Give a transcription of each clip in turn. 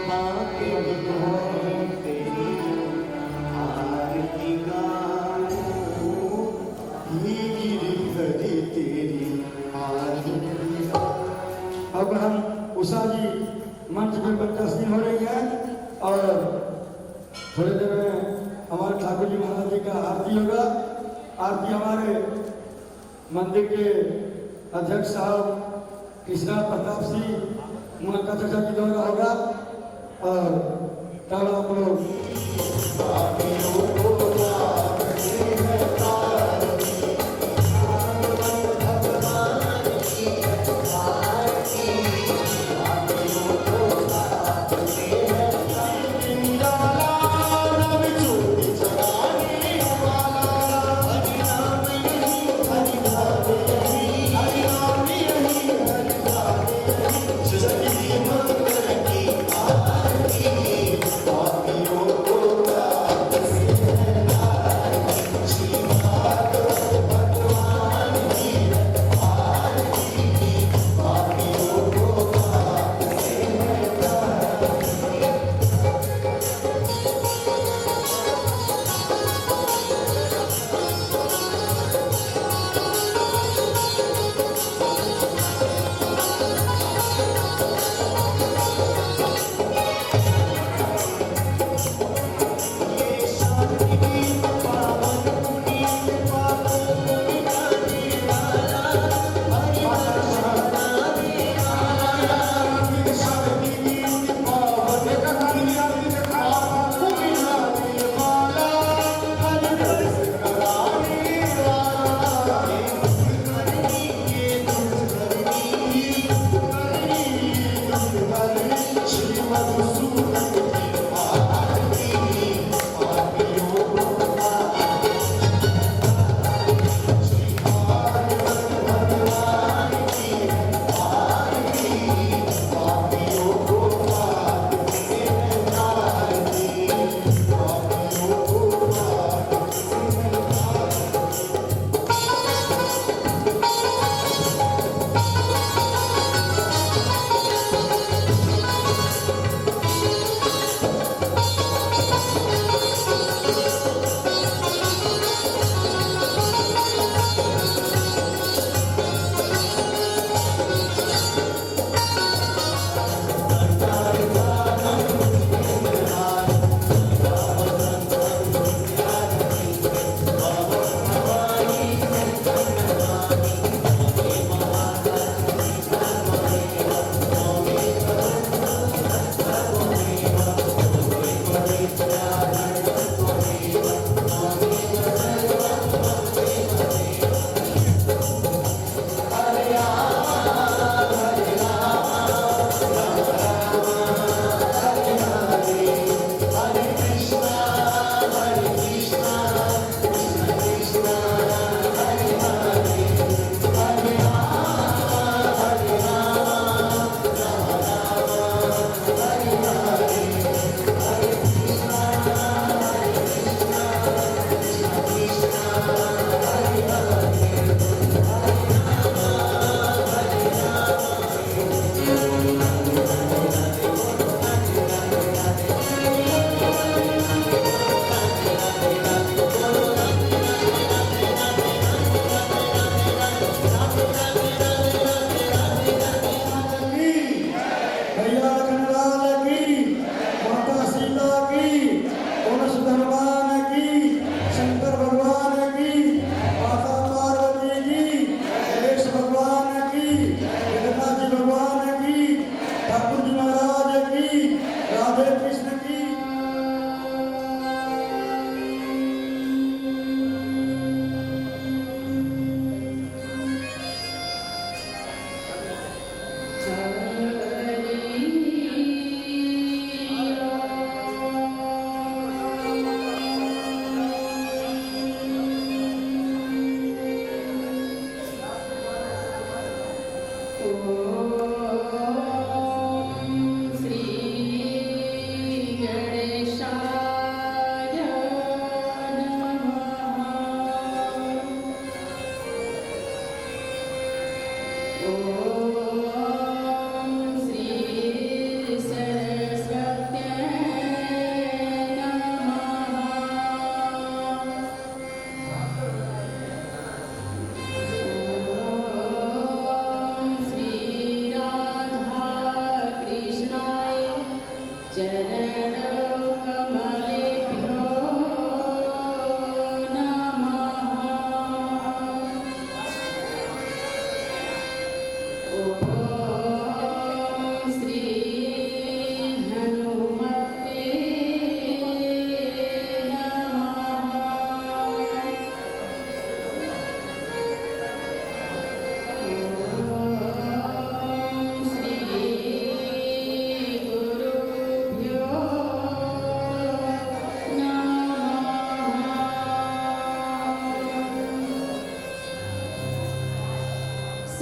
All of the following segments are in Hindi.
बाकी हो तेरी आरती गाऊं भीगी भरी तेरी आरती। अब हम उषा जी मंच पे तस्लीम हो रही है और थोड़ी देर में हमारे ठाकुर जी महाराज जी का आरती होगा। आरती हमारे मंदिर के अध्यक्ष साहब कृष्णा प्रताप सिंह मुनक्का चाचा जी द्वारा होगा और तब आप लोग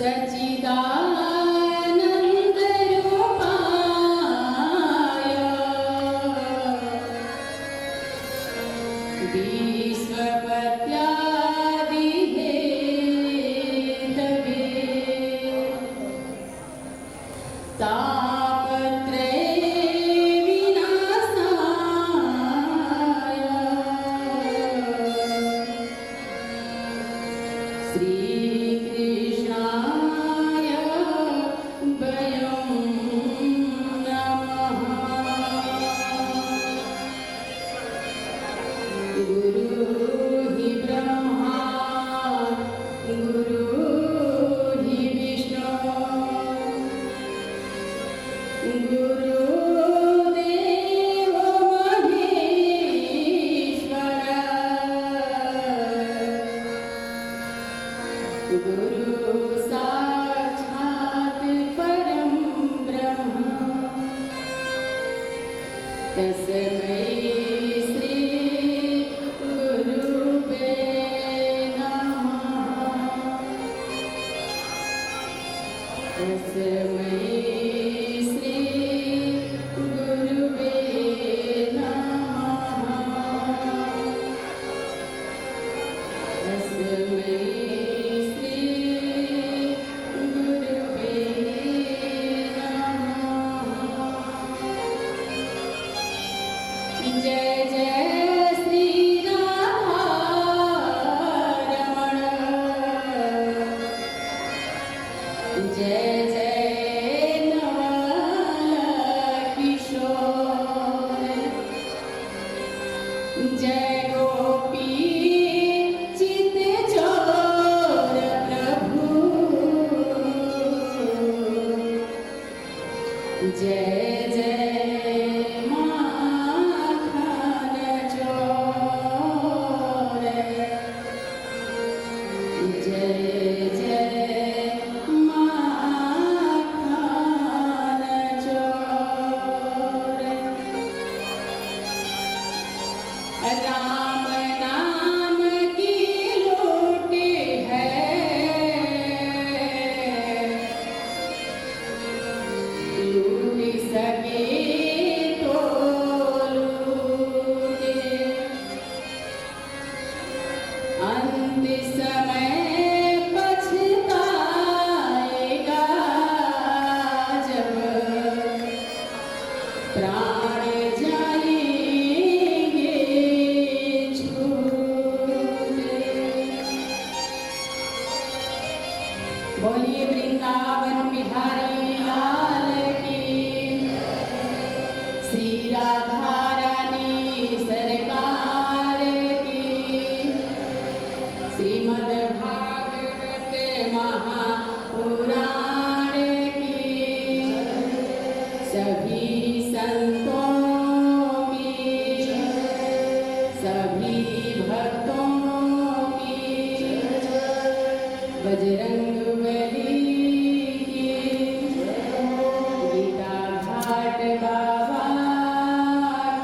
सच्चिदानंद रूपाय विश्वपत्यादिहेतवे तापत्रय विनाशाय श्रीकृष्णाय वयं नमः। गुरुः हि ब्रह्मा गुरुः हि विष्णुः गुरुदेवो महेश्वरः गुरु साक्षात् परं ब्रह्म तस्मै श्री गुरुवे नमः। तस्मै श्री गुरुवे नमः। तस्मै श्री गुरुवे नमः। जय जय श्री राधारमण जय जय नवल किशोर जय गोपी चित चोर प्रभु जय जय माखन चोर जय जय माखन चोर। राम नाम की लूट है लूट सके तो लूटे अंत समय पछताएगा जब प्राण जाएंगे छूटे। बोलिए वृंदावन बिहारी लाल की श्री राधा रानी सरकार की श्रीमद् भागवत महापुराण की सभी संतों की सभी भक्तों की बजरंगबली की गीता घाट बाबा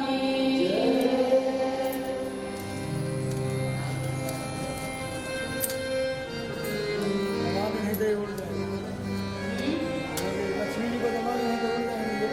की हमारे हृदय उड़ जाएंगे लक्ष्मी जी को जमा नहीं तो उड़ जाएंगे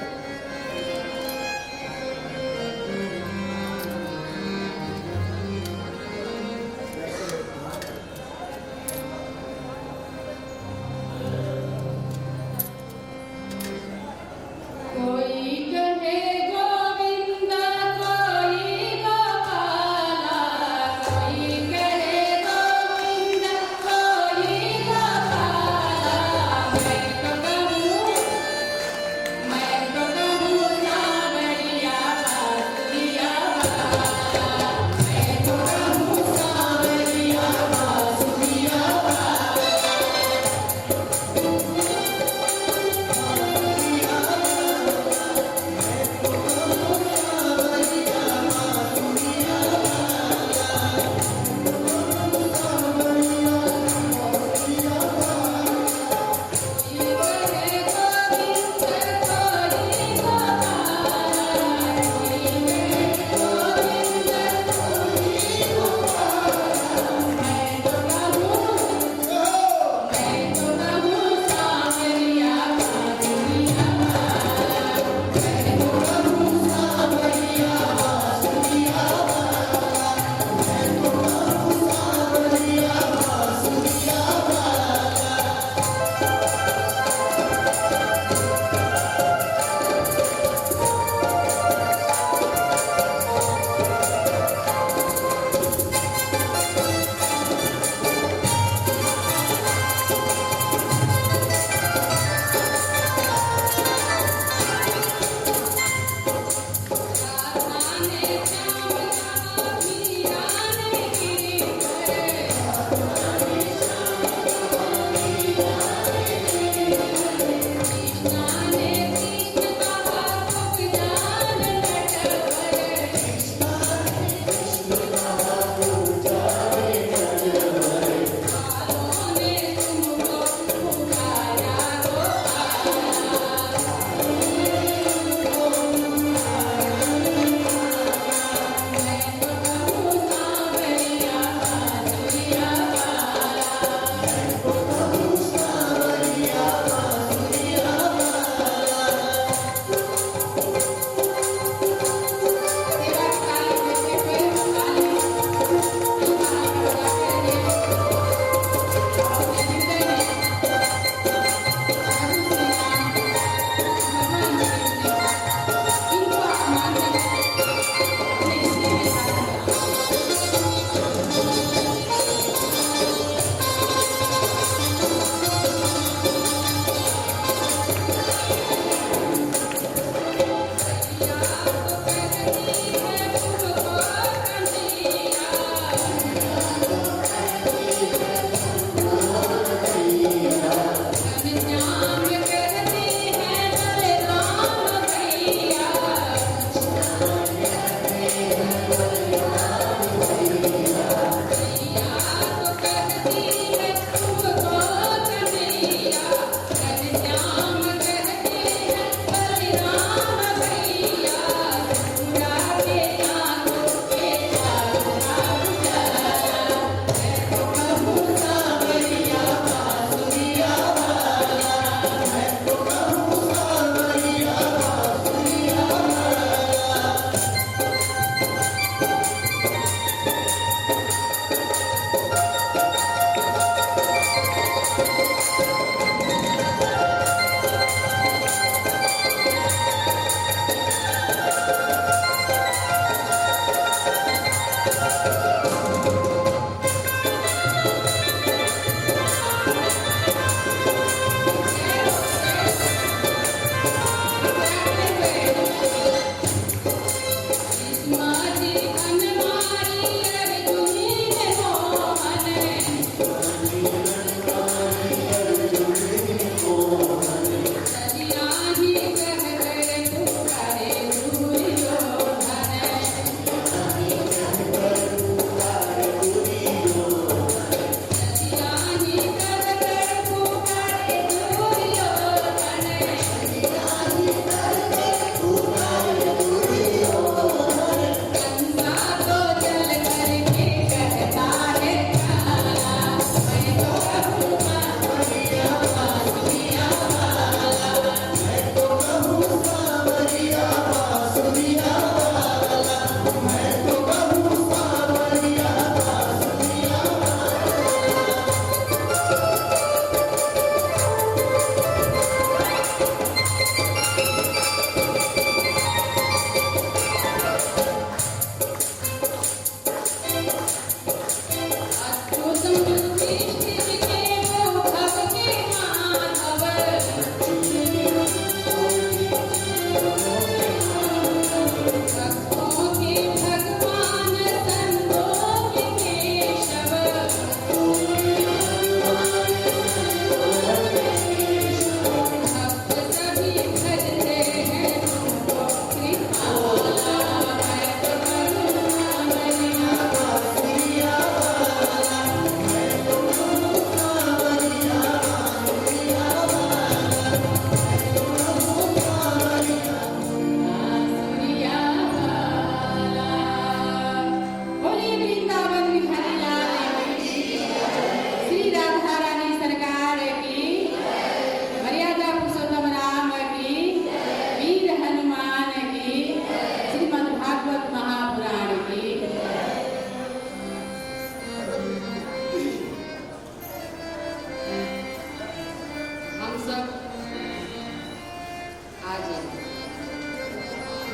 आज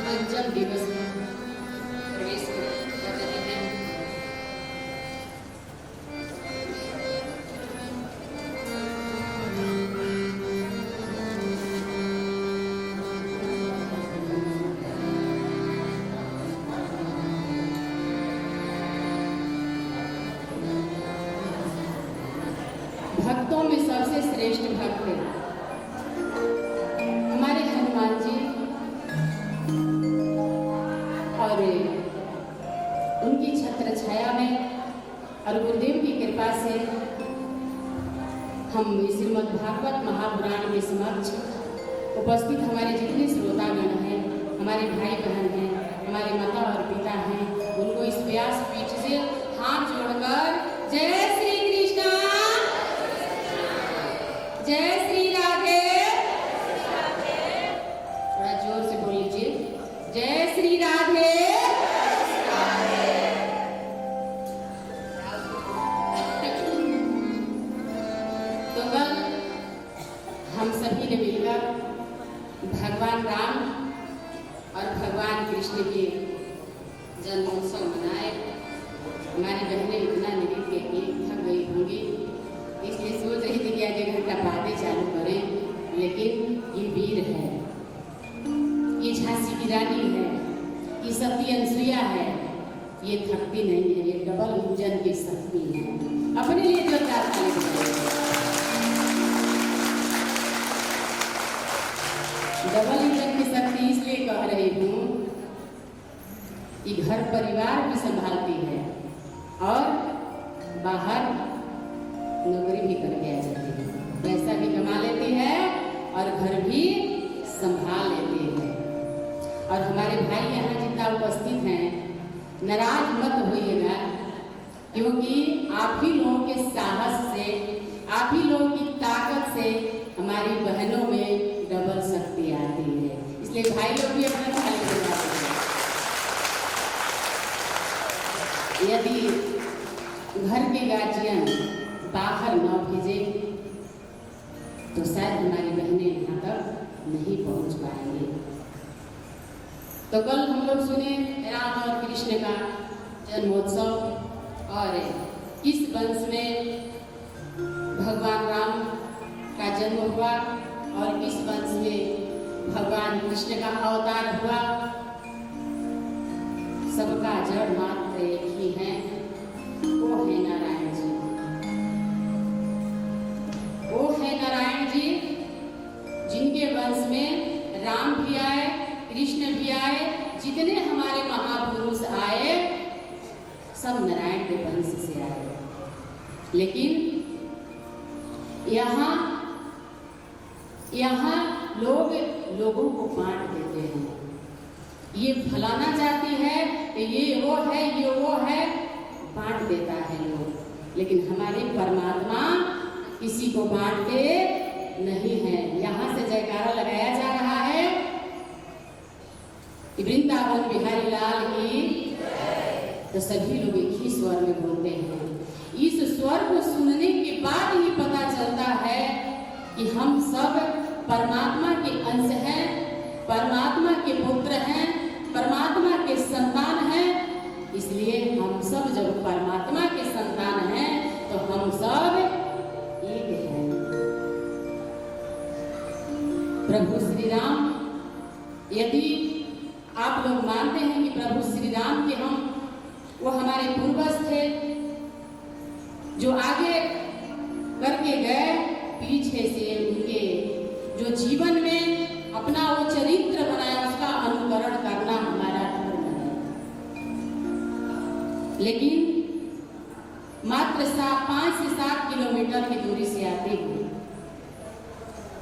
पंचम दिवस में प्रवेश कर रहे हैं। भक्तों में सबसे श्रेष्ठ भक्त हमारे हनुमान जी और उनकी छत्र छाया में और गुरुदेव की कृपा से हम श्रीमद् भागवत महापुराण के समक्ष उपस्थित हमारे जितने श्रोतागण हैं, हमारे भाई बहन हैं, हमारे माता और पिता हैं, उनको इस व्यासपीठ से हाथ जोड़कर जय श्री कृष्ण, जय श्री राधे, थोड़ा जोर से बोल लीजिए, जय श्री राधे। तो कल हम सभी ने मिलकर भगवान राम और भगवान कृष्ण के जन्मोत्सव मनाए। हमारी बहनें इतना नृत्य की थक गई होंगी, इसलिए सोच रही थी कि आज 1 घंटा बातें चालू करें, लेकिन ये वीर है, ये झांसी की रानी है, ये सती अनुसुईया है, ये थकती नहीं है, ये डबल इंजन की शक्ति है। अपने लिए जोरदार ताली बजाइए। डबल इंजन की शक्ति इसलिए कह रही हूँ कि घर परिवार भी संभालती है और बाहर नौकरी भी करके आ जाती है, पैसा भी कमा लेती है और घर भी संभाल लेती है। और हमारे भाई यहाँ जितना उपस्थित हैं, नाराज मत होइएगा, क्योंकि आप ही लोगों के साहस से, आप ही लोगों की ताकत से हमारी बहनों में डबल शक्ति आती है। इसलिए भाई लोग भी अपना ताली बजाते हैं। यदि घर के गार्जियन बाहर न भेजे तो शायद हमारी बहनें यहाँ तक नहीं पहुँच पाएंगे। तो कल हम लोग सुने राम और कृष्ण का जन्मोत्सव और इस वंश में भगवान राम का जन्म हुआ और इस वंश में भगवान कृष्ण का अवतार हुआ। सबका जड़ मात्र एक ही है, वो है नारायण जी। वो है नारायण जी जिनके वंश में राम भी आए, कृष्ण भी आए, जितने हमारे महापुरुष आए सब नारायण के वंश से आए। लेकिन यहाँ लोग लोगों को बांट देते हैं, ये फलाना जाति है, ये वो है, ये वो है, बांट देता है लोग। लेकिन हमारे परमात्मा किसी को बांटते नहीं है। यहाँ से जयकारा लगाया जा रहा है, वृंदावन बिहारी लाल की, तो सभी लोग एक ही स्वर में बोलते हैं। इस स्वर को सुनने के बाद ही पता चलता है कि हम सब परमात्मा के अंश हैं, परमात्मा के पुत्र हैं, परमात्मा के संतान हैं। इसलिए हम सब जब परमात्मा के संतान हैं तो हम सब एक हैं। प्रभु श्री राम, यदि आप लोग मानते हैं कि प्रभु श्री राम के वो हमारे पूर्वज थे जो आगे करके गए, पीछे से उनके जो जीवन में अपना वो चरित्र बनाया उसका अनुकरण करना हमारा धर्म है। लेकिन मात्र 5 से 7 किलोमीटर की दूरी से आते हुए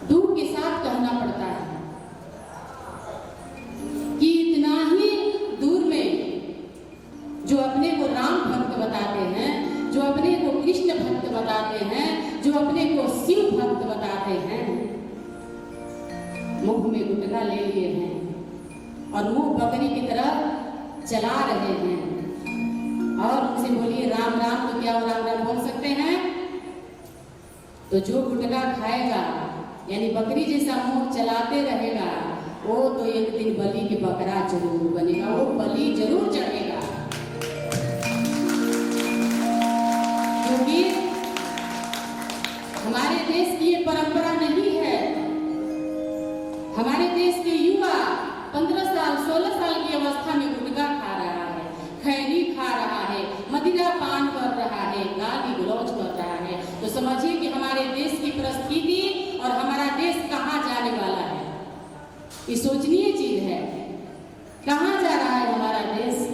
दुख के साथ कहना पड़ता है कि इतना ही दूर में जो अपने को राम भक्त बताते हैं, जो अपने को कृष्ण भक्त बताते हैं, जो अपने को शिव भक्त बताते हैं, मुंह में गुटखा ले लिए हैं और मुंह बकरी की तरह चला रहे हैं। और उनसे बोलिए राम राम, तो क्या वो राम राम बोल सकते हैं? तो जो गुटखा खाएगा यानी बकरी जैसा मुंह चलाते रहेगा 15 साल 16 साल की अवस्था में गुटखा खा रहा है, खैनी खा रहा है, मदिरा पान कर रहा है, गाली गलौज कर रहा है, तो समझिए कि हमारे देश की परिस्थिति और हमारा देश कहाँ जाने वाला है। ये सोचनीय चीज है, कहाँ जा रहा है हमारा देश,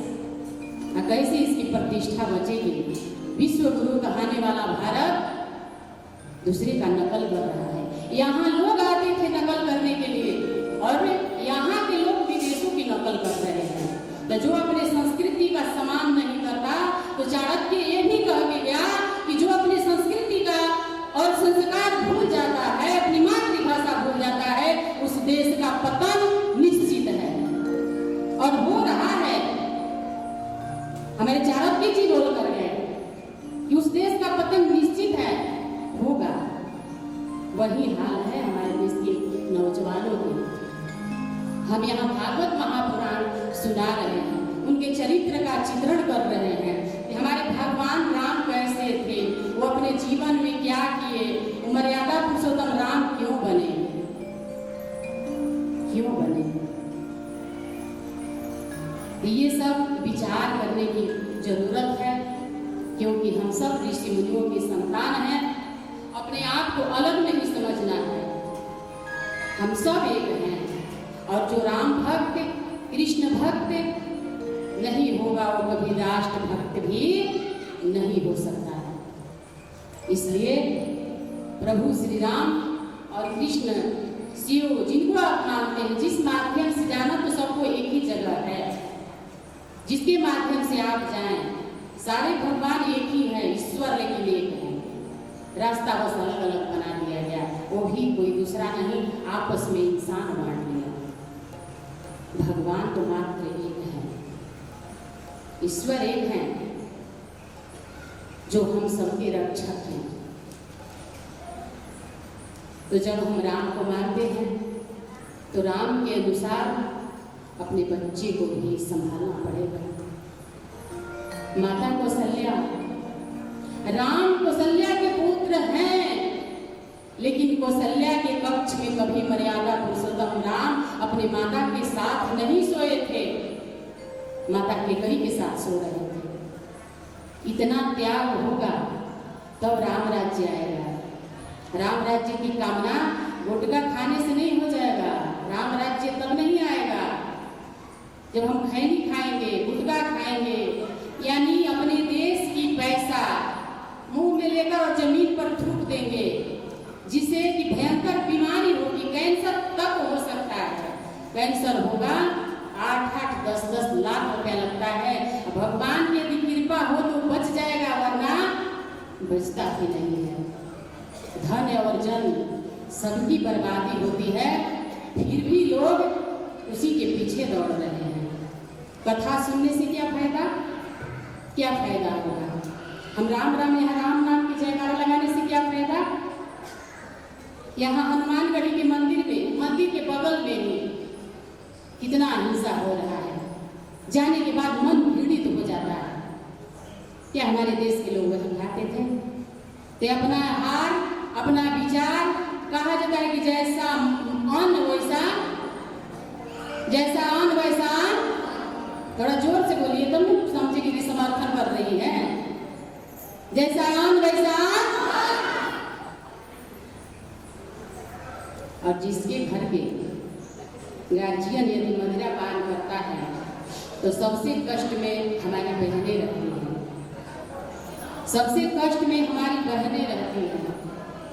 कैसे इसकी प्रतिष्ठा बचेगी। विश्व गुरु कहाने वाला भारत दूसरे का नकल कर रहा है। यहाँ लोग आते थे नकल करने के लिए और यहाँ के लोग विदेशों की नकल कर रहे हैं। तो जो अपने संस्कृति का सम्मान नहीं करता, तो चाणक्य ये भी कह के गया कि जो अपने संस्कृति का और संस्कार भूल जाता है, अपनी मातृभाषा भूल जाता है, उस देश का पतन निश्चित है और हो रहा है। हमारे चाणक्य जी बोल कर गए कि उस देश का पतन निश्चित है, होगा। वही हाल है हमारे देश के नौजवानों के। हम यहाँ भागवत महापुराण सुना रहे हैं, उनके चरित्र का चित्रण कर रहे हैं कि हमारे भगवान राम कैसे थे, वो अपने जीवन में क्या किए, वो मर्यादा पुरुषोत्तम राम क्यों बने, क्यों बने। ये सब विचार करने की जरूरत है, क्योंकि हम सब ऋषि मुनियों की संतान हैं। अपने आप को अलग नहीं समझना है, हम सब एक हैं। और जो राम भक्त कृष्ण भक्त नहीं होगा, वो कभी राष्ट्र भक्त भी नहीं हो सकता है। इसलिए प्रभु श्री राम और कृष्ण शिव जिनको आप मानते हैं, जिस माध्यम से जाना तो सबको एक ही जगह है, जिसके माध्यम से आप जाएं, सारे भगवान एक ही है, ईश्वर लेकिन एक है। रास्ता बस अलग अलग बना दिया गया, वो भी कोई दूसरा नहीं, आपस में इंसान बांट लिया। भगवान तो मात्र एक है, ईश्वर एक है, जो हम सबके रक्षक हैं। तो जब हम राम को मानते हैं, तो राम के अनुसार अपने बच्चे को भी संभालना पड़ेगा। माता कौशल्या, राम कौशल्या के पुत्र हैं, लेकिन कौशल्या के कक्ष में कभी मर्यादा पुरुषोत्तम राम अपने माता के साथ नहीं सोए थे, माता कैकेयी के साथ सो रहे थे। इतना त्याग होगा तब राम राज्य आएगा। राम राज्य की कामना गुटखा खाने से नहीं हो जाएगा, राम राज्य तब नहीं आएगा जब हम खैनी खाएंगे, गुटखा खाएंगे, यानी अपने देश की पैसा मुंह में लेकर और जमीन पर थूक देंगे, जिससे कि भयंकर बीमारी होगी, कैंसर तक हो सकता है। कैंसर होगा 8-8, 10-10 लाख रुपया लगता है। भगवान की यदि कृपा हो तो बच जाएगा, वरना बचता ही नहीं है। धन और जन सबकी बर्बादी होती है, फिर भी लोग उसी के पीछे दौड़ रहे हैं। कथा सुनने से क्या फायदा, क्या फायदा होगा। हम राम राम यहाँ राम नाम की जयकारा लगाने से क्या फायदा। यहाँ हनुमानगढ़ी के मंदिर में, मंदिर के बगल में ही कितना हिंसा हो रहा है, जाने के बाद मन पीड़ित हो जाता है। क्या हमारे देश के लोग वही खाते थे? तो अपना हार, अपना विचार, कहा जाता है कि जैसा अन्न वैसा, जैसा अन्न वैसा अन्न। थोड़ा जोर से बोलिए तब तो समझे कि समर्थन कर रही है। जैसा अन्न वैसा अन्न। और जिसके घर के गार्जियन यदि मदिरा पान करता है, तो सबसे कष्ट में हमारी बहनें रहती हैं, सबसे कष्ट में हमारी बहनें रहती हैं,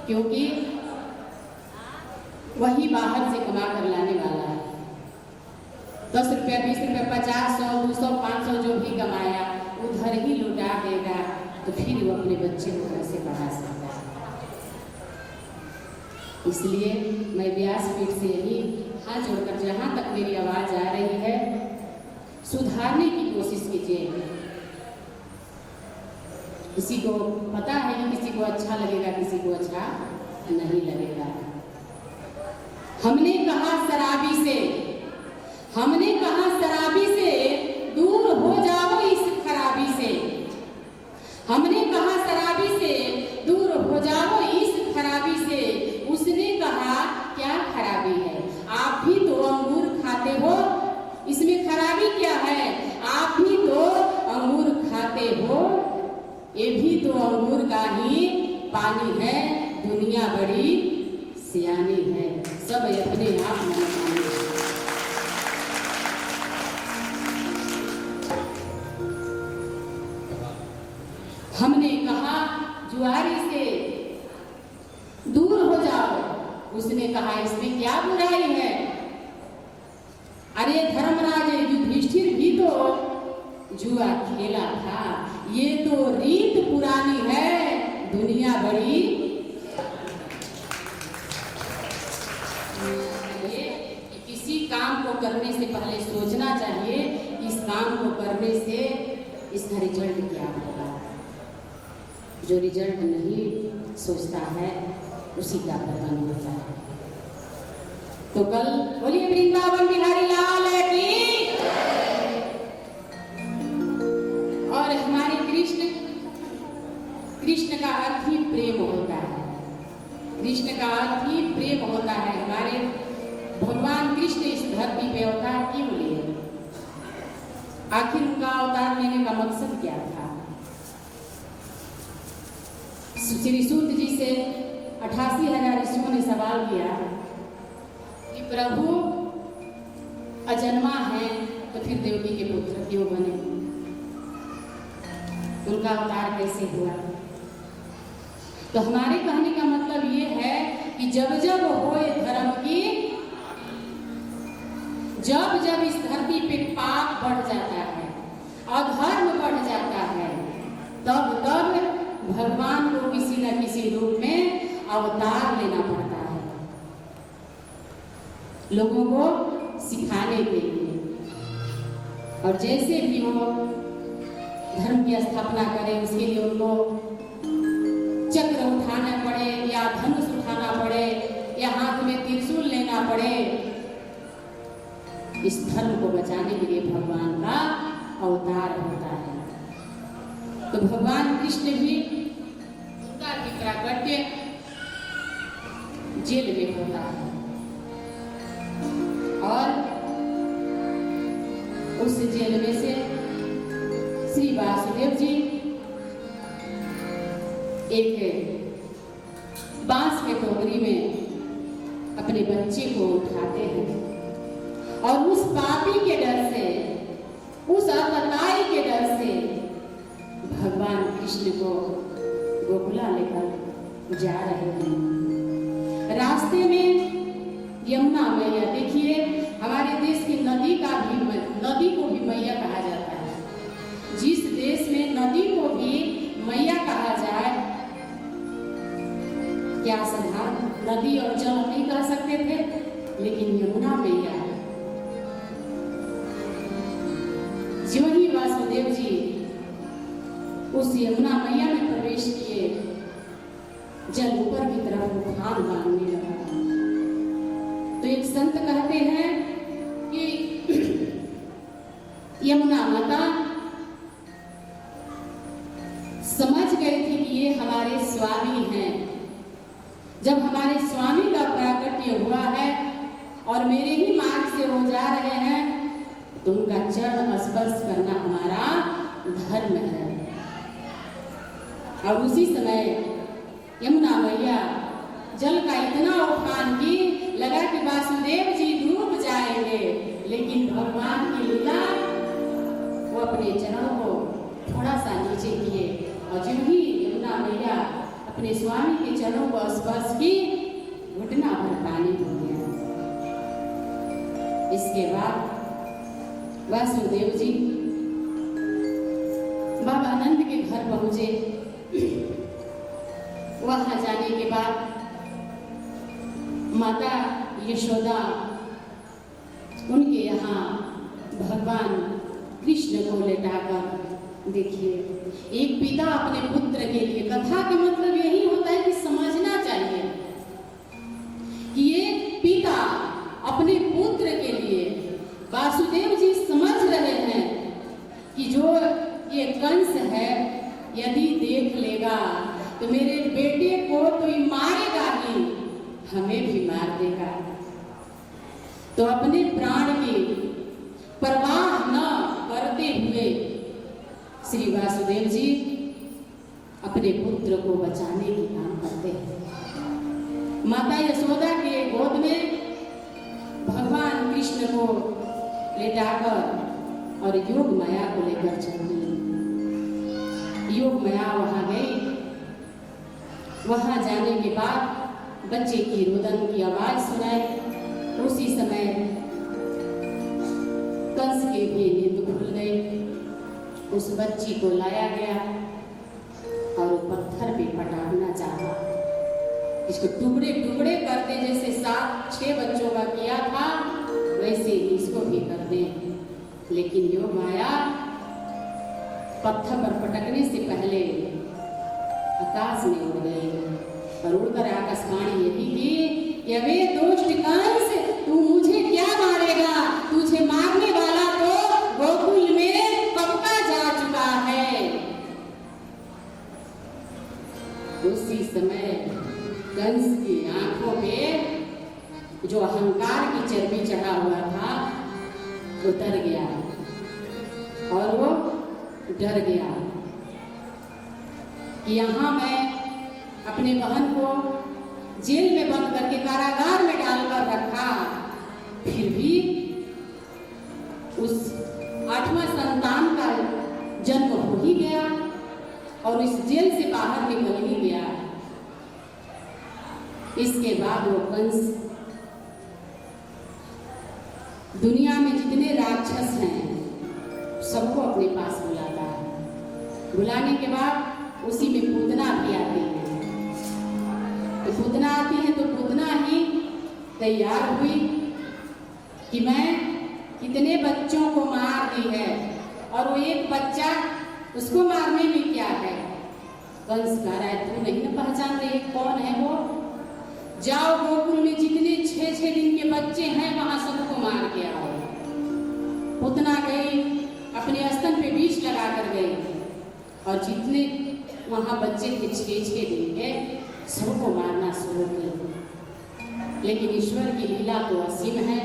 क्योंकि वही बाहर से कमा कर लाने वाला है। 10 रुपया, 20 रुपया, 50, 100, 200, 500 जो भी कमाया उधर ही लुटा देगा, तो फिर वो अपने बच्चे को कैसे पढ़ा सकता है। इसलिए मैं व्यासपीठ से यही हाथ जोड़कर, जहाँ तक मेरी आवाज़ आ रही है, सुधारने की कोशिश कीजिए। किसी को पता है कि किसी को अच्छा लगेगा, किसी को अच्छा नहीं लगेगा। हमने कहा शराबी से, हमने कहा शराबी से दूर हो जाओ इस खराबी से, हमने कहा शराबी से दूर हो जाओ इस खराबी से। उसने कहा क्या खराबी है, आप भी तो अंगूर खाते हो, भी तो अंगूर का ही पानी है, दुनिया बड़ी सियानी है। सब अपने आप मन माने। हमने कहा जुआरी से दूर हो जाओ, उसने कहा इसमें क्या बुराई है। अरे धर्मराज युधिष्ठिर भी तो जुआ खेला था, ये तो रीत पुरानी है, दुनिया बड़ी। किसी काम को करने से पहले सोचना चाहिए इस काम को करने से इसका रिजल्ट क्या होगा। जो रिजल्ट नहीं सोचता है उसी का पतन होता है। तो कल बोलिए वृंदावन बिहारी लाल की। और हमारे कृष्ण का अर्थ ही प्रेम होता है। कृष्ण का अर्थ ही प्रेम होता है। हमारे भगवान कृष्ण इस धरती पे अवतार क्यों लिए? आखिर उनका अवतार लेने का मकसद क्या था? श्री सूत जी से 88,000 ऋषियों ने सवाल किया कि प्रभु अजन्मा है तो फिर देवकी के पुत्र क्यों बने? उनका अवतार कैसे हुआ? तो हमारे कहने का मतलब ये है कि जब जब होए धर्म की, जब जब इस धरती पे पाप बढ़ जाता है, अधर्म बढ़ जाता है, तब तब भगवान को किसी न किसी रूप में अवतार लेना पड़ता है लोगों को सिखाने के लिए। और जैसे भी वो धर्म की स्थापना करे उसके लिए उनको चक्र उठाना पड़े या धनुष उठाना पड़े या हाथ में त्रिशूल लेना पड़े, इस धर्म को बचाने के लिए भगवान का अवतार होता है। तो भगवान कृष्ण भी उनका भी प्राकट्य जेल में होता है और उस जेल में से श्री वासुदेव जी एक बांस के टोकरी में अपने बच्चे को उठाते हैं और उस पापी के डर से, उस अतताई के डर से भगवान कृष्ण को गोकुला लेकर जा रहे हैं। रास्ते में यमुना मैया, देखिए हमारे देश की नदी को भी मैया कहा जाता है। जिस देश में नदी को भी मैया कहा जाए, क्या साधारण नदी और जल नहीं कह सकते थे, लेकिन यमुना मैया। ज्यों ही वासुदेव जी उस यमुना मैया में प्रवेश किए, जल ऊपर की तरफ उफान मारने लगा। तो एक संत कहते हैं कि यमुना माता समझ गई थी कि ये हमारे स्वामी हैं। जब हमारे स्वामी का प्राकट्य हुआ है और मेरे ही मार्ग से वो जा रहे हैं, तो उनका चरण स्पर्श करना हमारा धर्म है। और उसी समय यमुना मैया जल का इतना उफान की, लगा कि वासुदेव जी डूब जाएंगे, लेकिन भगवान की लीला, वो अपने चरणों को थोड़ा सा नीचे किए और जब ही यमुना मैया अपने स्वामी के चरणों को स्पर्श की, घुटना भर पानी हो गया। इसके बाद वासुदेव जी बाबा आनंद के घर पहुंचे। वहां जाने के बाद माता यशोदा उनके यहाँ भगवान कृष्ण को लेटाकर, देखिए एक पिता अपने पुत्र के लिए, कथा का मतलब यही होता है कि समझना चाहिए कि ये पिता अपने पुत्र के लिए, वासुदेव जी समझ रहे हैं कि जो ये कंस है यदि देख लेगा तो मेरे बेटे को तो ये मारेगा ही, हमें भी मार देगा। तो अपने प्राण की परवाह न करते हुए श्री वासुदेव जी अपने पुत्र को बचाने की काम करते हैं। माता यशोदा के गोद में भगवान कृष्ण को लेटाकर और योग माया को लेकर चलती। योग माया वहां गई। वहां जाने के बाद बच्चे की रुदन की आवाज सुनाई। उसी समय कंस के भी नींद खुल गई। उस बच्ची को लाया गया और वो पत्थर पे पटाना चाहा। इसको टुकड़े टुकड़े करते, जैसे 7-6 बच्चों का किया था वैसे इसको भी कर दे। लेकिन योग माया पत्थर पर पटकने से पहले आकाश में उड़ गई और उड़कर आकाशवाणी यही की कि अबे दुष्ट कंस, तू मुझे क्या मारेगा? तुझे मारने वाला तो गोकुल में कब का जा चुका है। उसी समय कंस की आंखों पे जो अहंकार की चर्बी चढ़ा हुआ था उतर गया और वो डर गया कि यहाँ मैं अपने बहन को जेल में बंद करके कारागार में डालकर रखा, फिर भी उस 8वां संतान का जन्म हो ही गया और इस जेल से बाहर निकल ही गया। इसके बाद वो कंस दुनिया में जितने राक्षस हैं सबको अपने पास बुलाता है। बुलाने के बाद उसी में पूतना भी आती है। तो पूतना आती है तो पूतना ही तैयार हुई कि मैं कितने बच्चों को मार दी है और वो एक बच्चा, उसको मारने में क्या है। कंस कह रहा है तू नहीं ना पहचान रही कौन है वो? जाओ गोकुल में जितने 6-6 दिन के बच्चे हैं वहां सबको मार के आओ। पूतना गई, अपने स्तन पे विष लगा कर गई और जितने वहां बच्चे थे 6-6 दिन के सबको मारना शुरू किया। लेकिन ईश्वर की लीला तो असीम है।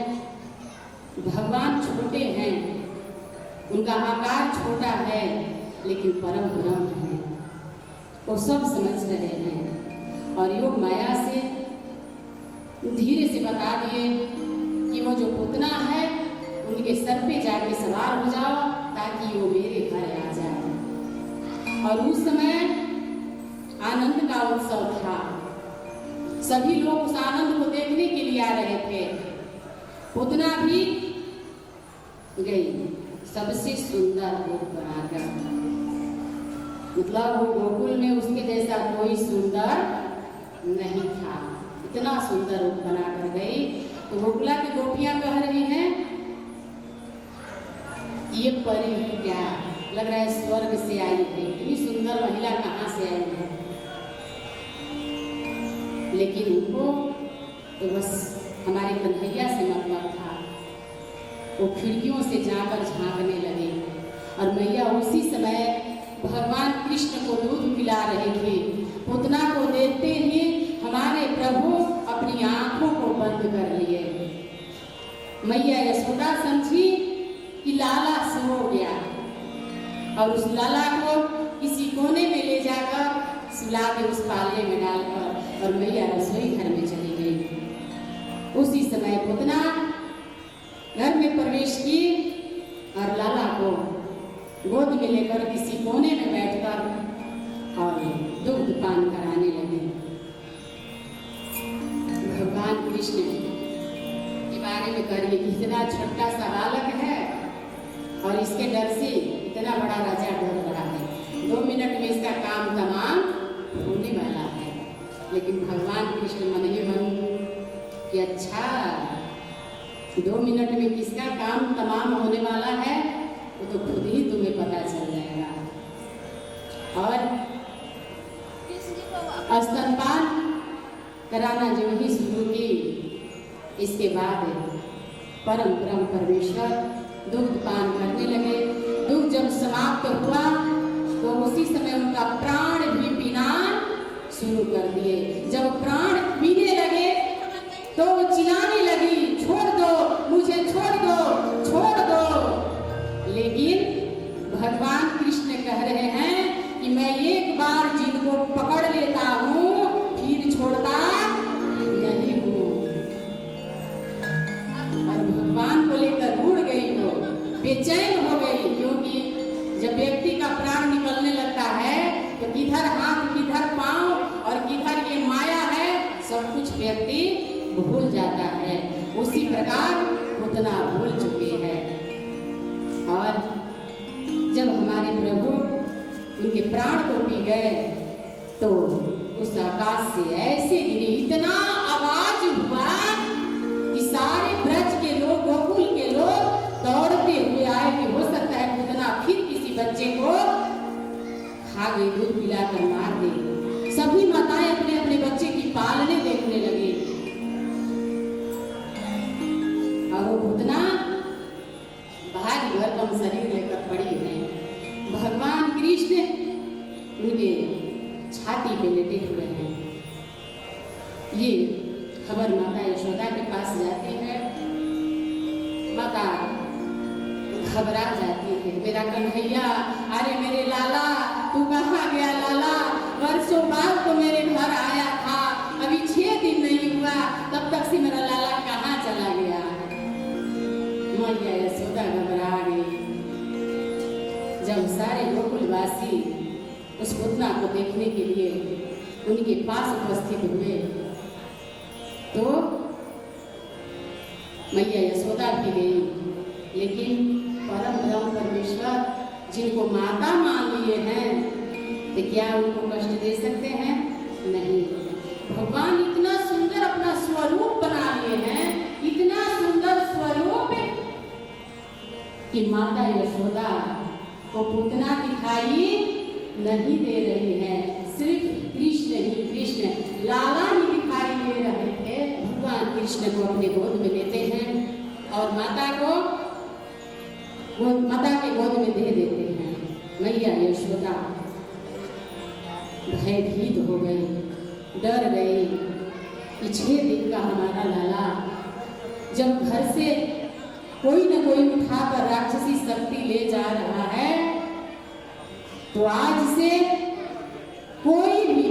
भगवान छोटे हैं, उनका आकार छोटा है लेकिन परम ब्रह्म है, वो सब समझ रहे हैं। और योग माया से धीरे से बता दिए कि वो जो पूतना है उनके सर पे जाके सवार हो जाओ ताकि वो मेरे घर आ जाए। और उस समय आनंद का उत्सव था। सभी लोग उस आनंद को देखने के लिए आ रहे थे। पूतना भी गई सबसे सुंदर रूप बनाकर। मतलब वो गोकुल में उसके जैसा कोई सुंदर नहीं था, इतना सुंदर रूप बनाकर गई। तो गोकुला की गोपियां कह रही हैं ये परी क्या, लग रहा है स्वर्ग से आई है, इतनी सुंदर महिला कहाँ से आई है। लेकिन उनको तो बस हमारे कन्हैया से मतलब था। वो खिड़कियों से जाकर झांकने लगे और मैया उसी समय भगवान कृष्ण को दूध पिला रहे थे। पूतना को देखते ही हमारे प्रभु अपनी आंखों को बंद कर लिए। मैया यशोदा समझी कि लाला सो गया और उस लाला को किसी कोने में ले जाकर सुला के उस पाले में डालकर और मैया रसोई घर में चली गई। उसी समय पूतना घर में प्रवेश की और लाला को गोद में लेकर किसी कोने में बैठकर और दुग्ध पान कराने लगे। भगवान कृष्ण के बारे में करिए कि इतना छोटा सा बालक है और इसके डर से इतना बड़ा राजा डर रहा है। 2 मिनट में इसका काम तमाम होने वाला है। लेकिन भगवान कृष्ण मन ही मन कि अच्छा 2 मिनट में किसका काम तमाम होने वाला है वो तो खुद ही तुम्हें पता चल जाएगा। और स्तनपान कराना जो ही शुरू की, इसके बाद परम ब्रह्म परमेश्वर दुग्ध पान करने लगे। दुग्ध जब समाप्त हुआ तो उसी समय उनका प्राण भी पीना शुरू कर दिए। जब प्राण पीने लगे तो वो चिल्लाने लगी छोड़ दो मुझे, छोड़ दो, छोड़ दो। लेकिन भगवान कृष्ण कह रहे हैं कि मैं एक बार जिनको को पकड़ लेता हूँ, फिर छोड़ता नहीं हूँ। और भगवान को लेकर रुड़ गई हो, बेचैन हो गई, क्योंकि जब व्यक्ति का प्राण निकलने लगता है तो किधर हाथ किधर पांव और किधर ये माया है, सब कुछ व्यक्ति भूल जाता है। उसी प्रकार उतना भूल चुके हैं। और जब हमारे प्रभु उनके प्राण को पी गए तो उस आकाश से ऐसे गिरी, इतना आवाज हुआ कि सारे ब्रज के लोग, गोकुल के लोग दौड़ते हुए आए कि हो सकता है पूतना फिर किसी बच्चे को खा गई, दूध पिलाकर मार दे। सभी माताएं अपने अपने बच्चे की पालने देखने लगी और वो पूतना भारी भरकम शरीर लेकर पड़ी है। भगवान कृष्ण उनके छाती पे लेटे हुए हैं। ये खबर माता यशोदा के पास जाती है। माता घबरा जाती है, मेरा कन्हैया, अरे मेरे लाला, तू कहाँ गया लाला? वर्षों बाद तो मेरे घर आया था, अभी 6 दिन नहीं हुआ, तब तक से मेरा लाला कहाँ चला गया? मैया यशोदा घबरा गई। जब सारे गोकुलवासी उस पुतना को देखने के लिए उनके पास उपस्थित हुए तो मैया यशोदा भी गई, लेकिन परम ब्रह्म परमेश्वर जिनको माता मान लिए हैं तो क्या उनको कष्ट दे सकते हैं? नहीं। भगवान इतना सुंदर अपना स्वरूप बना लिए हैं, इतना सुंदर स्वरूप कि माता यशोदा को पुतना दिखाई नहीं दे रही है, सिर्फ कृष्ण ही कृष्ण, लाला ही दिखाई दे रहे थे। भगवान कृष्ण को अपने गोद में लेते हैं और माता के गोद में दे देते हैं। मैया यशोदा भयभीत हो गई, डर गई कि 6 दिन का हमारा लाला जब घर से कोई न कोई उठाकर राक्षसी शक्ति ले जा रहा है तो आज से कोई भी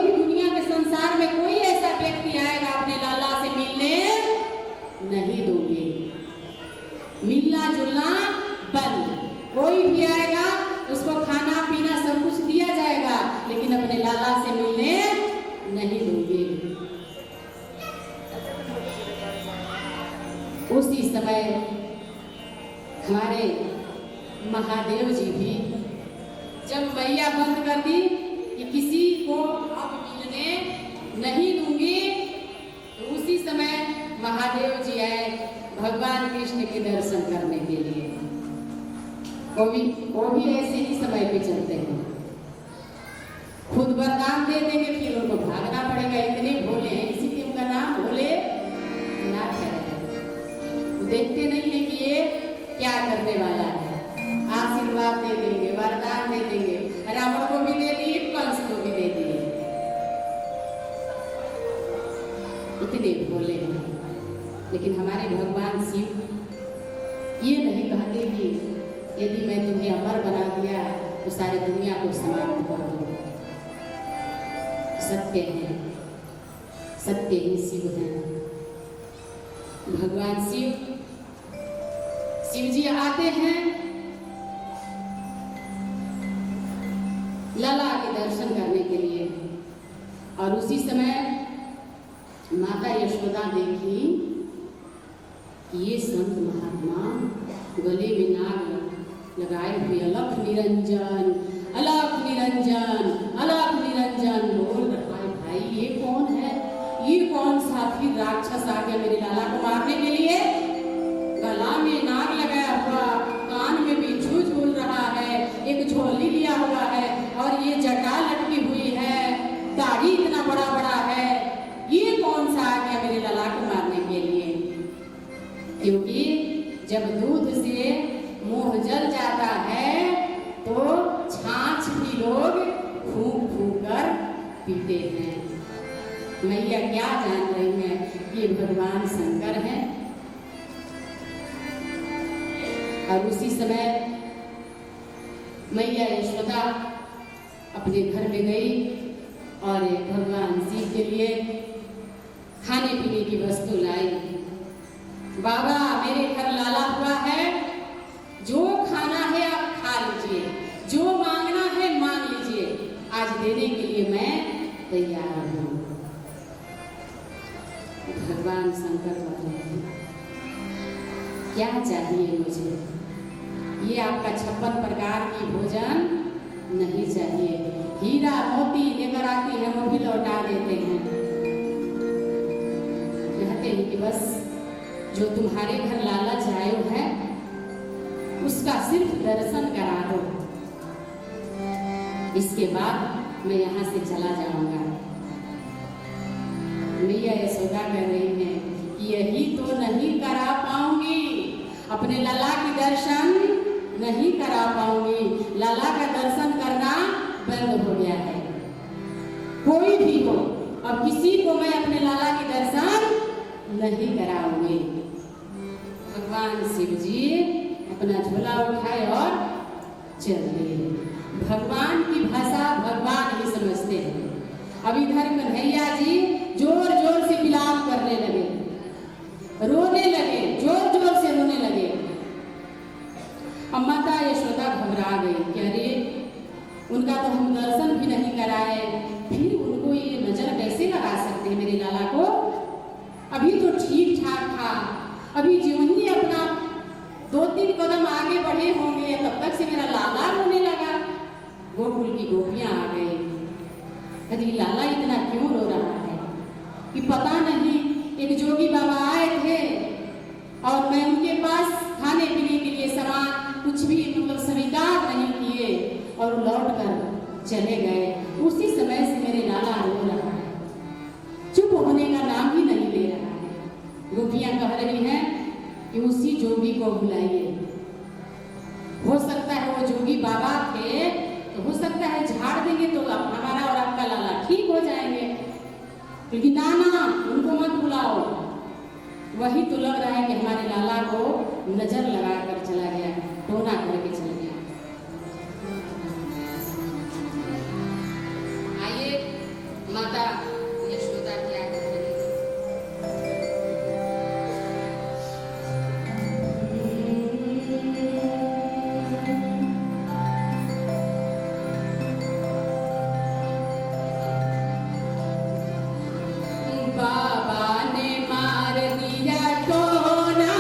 दुनिया के संसार में कोई ऐसा व्यक्ति आएगा अपने लाला से मिलने नहीं दोगे। मिलना जुलना बंद। कोई भी आएगा उसको खाना पीना सब कुछ दिया जाएगा, लेकिन अपने लाला से मिलने नहीं दोगे। उसी समय हमारे महादेव जी भी जब मैया बंद कर दी कि किसी को अब मिलने नहीं दूंगी, तो उसी समय महादेव जी आए भगवान कृष्ण के दर्शन करने के लिए। वो भी ऐसे ही समय पे चलते हैं, खुद वरदान दे देंगे, फिर उनको भागना पड़ेगा। इतने भोले हैं, इसीलिए उनका नाम भोले नाथ है। देखते नहीं है कि ये क्या करने वाला है, आशीर्वाद दे देंगे, वरदान दे देंगे। रावण को भी दे दिए, कंस को भी दे दिए। इतने भोले हैं। लेकिन हमारे भगवान शिव ये नहीं कहते कि यदि मैं तुम्हें अमर बना दिया तो सारी दुनिया को समाप्त कर दो। सत्य है, सत्य ही शिव है। भगवान शिव जी आते हैं लाला के दर्शन करने के लिए, और उसी समय माता यशोदा देखी कि ये संत महात्मा गले में नाग लगाए हुए अलख निरंजन अलख निरंजन अलख निरंजन बोल रहा है। भाई ये कौन है? ये कौन सा फिर राक्षस आ गया मेरे लाला को मारने के लिए? गला में नाग लगाया हुआ, कान में भी झूल रहा है, एक झोली लिया हुआ है और ये जटा लटकी हुई है, दाढ़ी इतना बड़ा बड़ा है। ये कौन सा आ गया मेरे लाला को मारने के लिए? क्योंकि जब दूध से मुंह जल जाता है तो छाछ भी लोग फूंक फूंक कर पीते हैं। मैया क्या जान रही है कि भगवान शंकर है। और उसी समय मैया यशोदा अपने घर में गई और एक भगवान शिव के लिए खाने पीने की वस्तु लाई। बाबा मेरे घर लाला हुआ है, जो खाना है आप खा लीजिए, जो मांगना है मांग लीजिए, आज देने के लिए मैं तैयार हूँ। भगवान शंकर बोले क्या चाहिए मुझे? ये आपका 56 प्रकार की भोजन नहीं चाहिए। हीरा मोती लेकर आती है वो भी लौटा देते हैं, कहते हैं कि बस जो तुम्हारे घर लाला जायो है उसका सिर्फ दर्शन करा दो, इसके बाद मैं यहाँ से चला जाऊंगा। मैया यशोदा कह रही है कि यही तो नहीं करा पाऊंगी, अपने लाला के दर्शन नहीं करा पाऊंगी। लाला का दर्शन करना बंद हो गया है। कोई भी हो, अब किसी को मैं अपने लाला के दर्शन नहीं कराऊंगी। भगवान शिव जी अपना झोला उठाए और चल दिए। भगवान की भाषा भगवान ही समझते हैं। अब इधर कन्हैया जी जोर जोर से विलाप करने लगे, रोने लगे, जोर जोर से रोने लगे। अब माता यशोदा घबरा गई कि अरे उनका तो हम दर्शन भी नहीं कराए, फिर उनको ये नजर कैसे लगा सकते हैं मेरे लाला को? अभी तो ठीक ठाक था, अभी जो ही अपना 2-3 कदम आगे बढ़े होंगे तब तक से मेरा लाला रोने लगा। गोकुल की गोपियां आ गई, अरे लाला इतना क्यों रो रहा है? कि पता नहीं, एक जोगी बाबा आए थे और मैं उनके पास खाने पीने के लिए सामान कुछ भी मतलब स्वीकार नहीं किए और लौट कर चले गए। उसी समय से मेरे लाला रो रहा है, चुप होने का नाम ही नहीं ले रहा है। गोपियां कह रही हैं कि उसी जोगी को बुलाइए। हो सकता है वो जोगी बाबा थे, तो हो सकता है झाड़ देंगे तो हमारा और आपका लाला ठीक हो जाएंगे, लेकिन ना उनको मत बुलाओ। वही तो लग रहा है कि हमारे लाला को नजर लगा कर चला गया, टोना करके चला गया। आइए माता यशोदा क्या कर रही है। बाबा ने मार दिया टोना,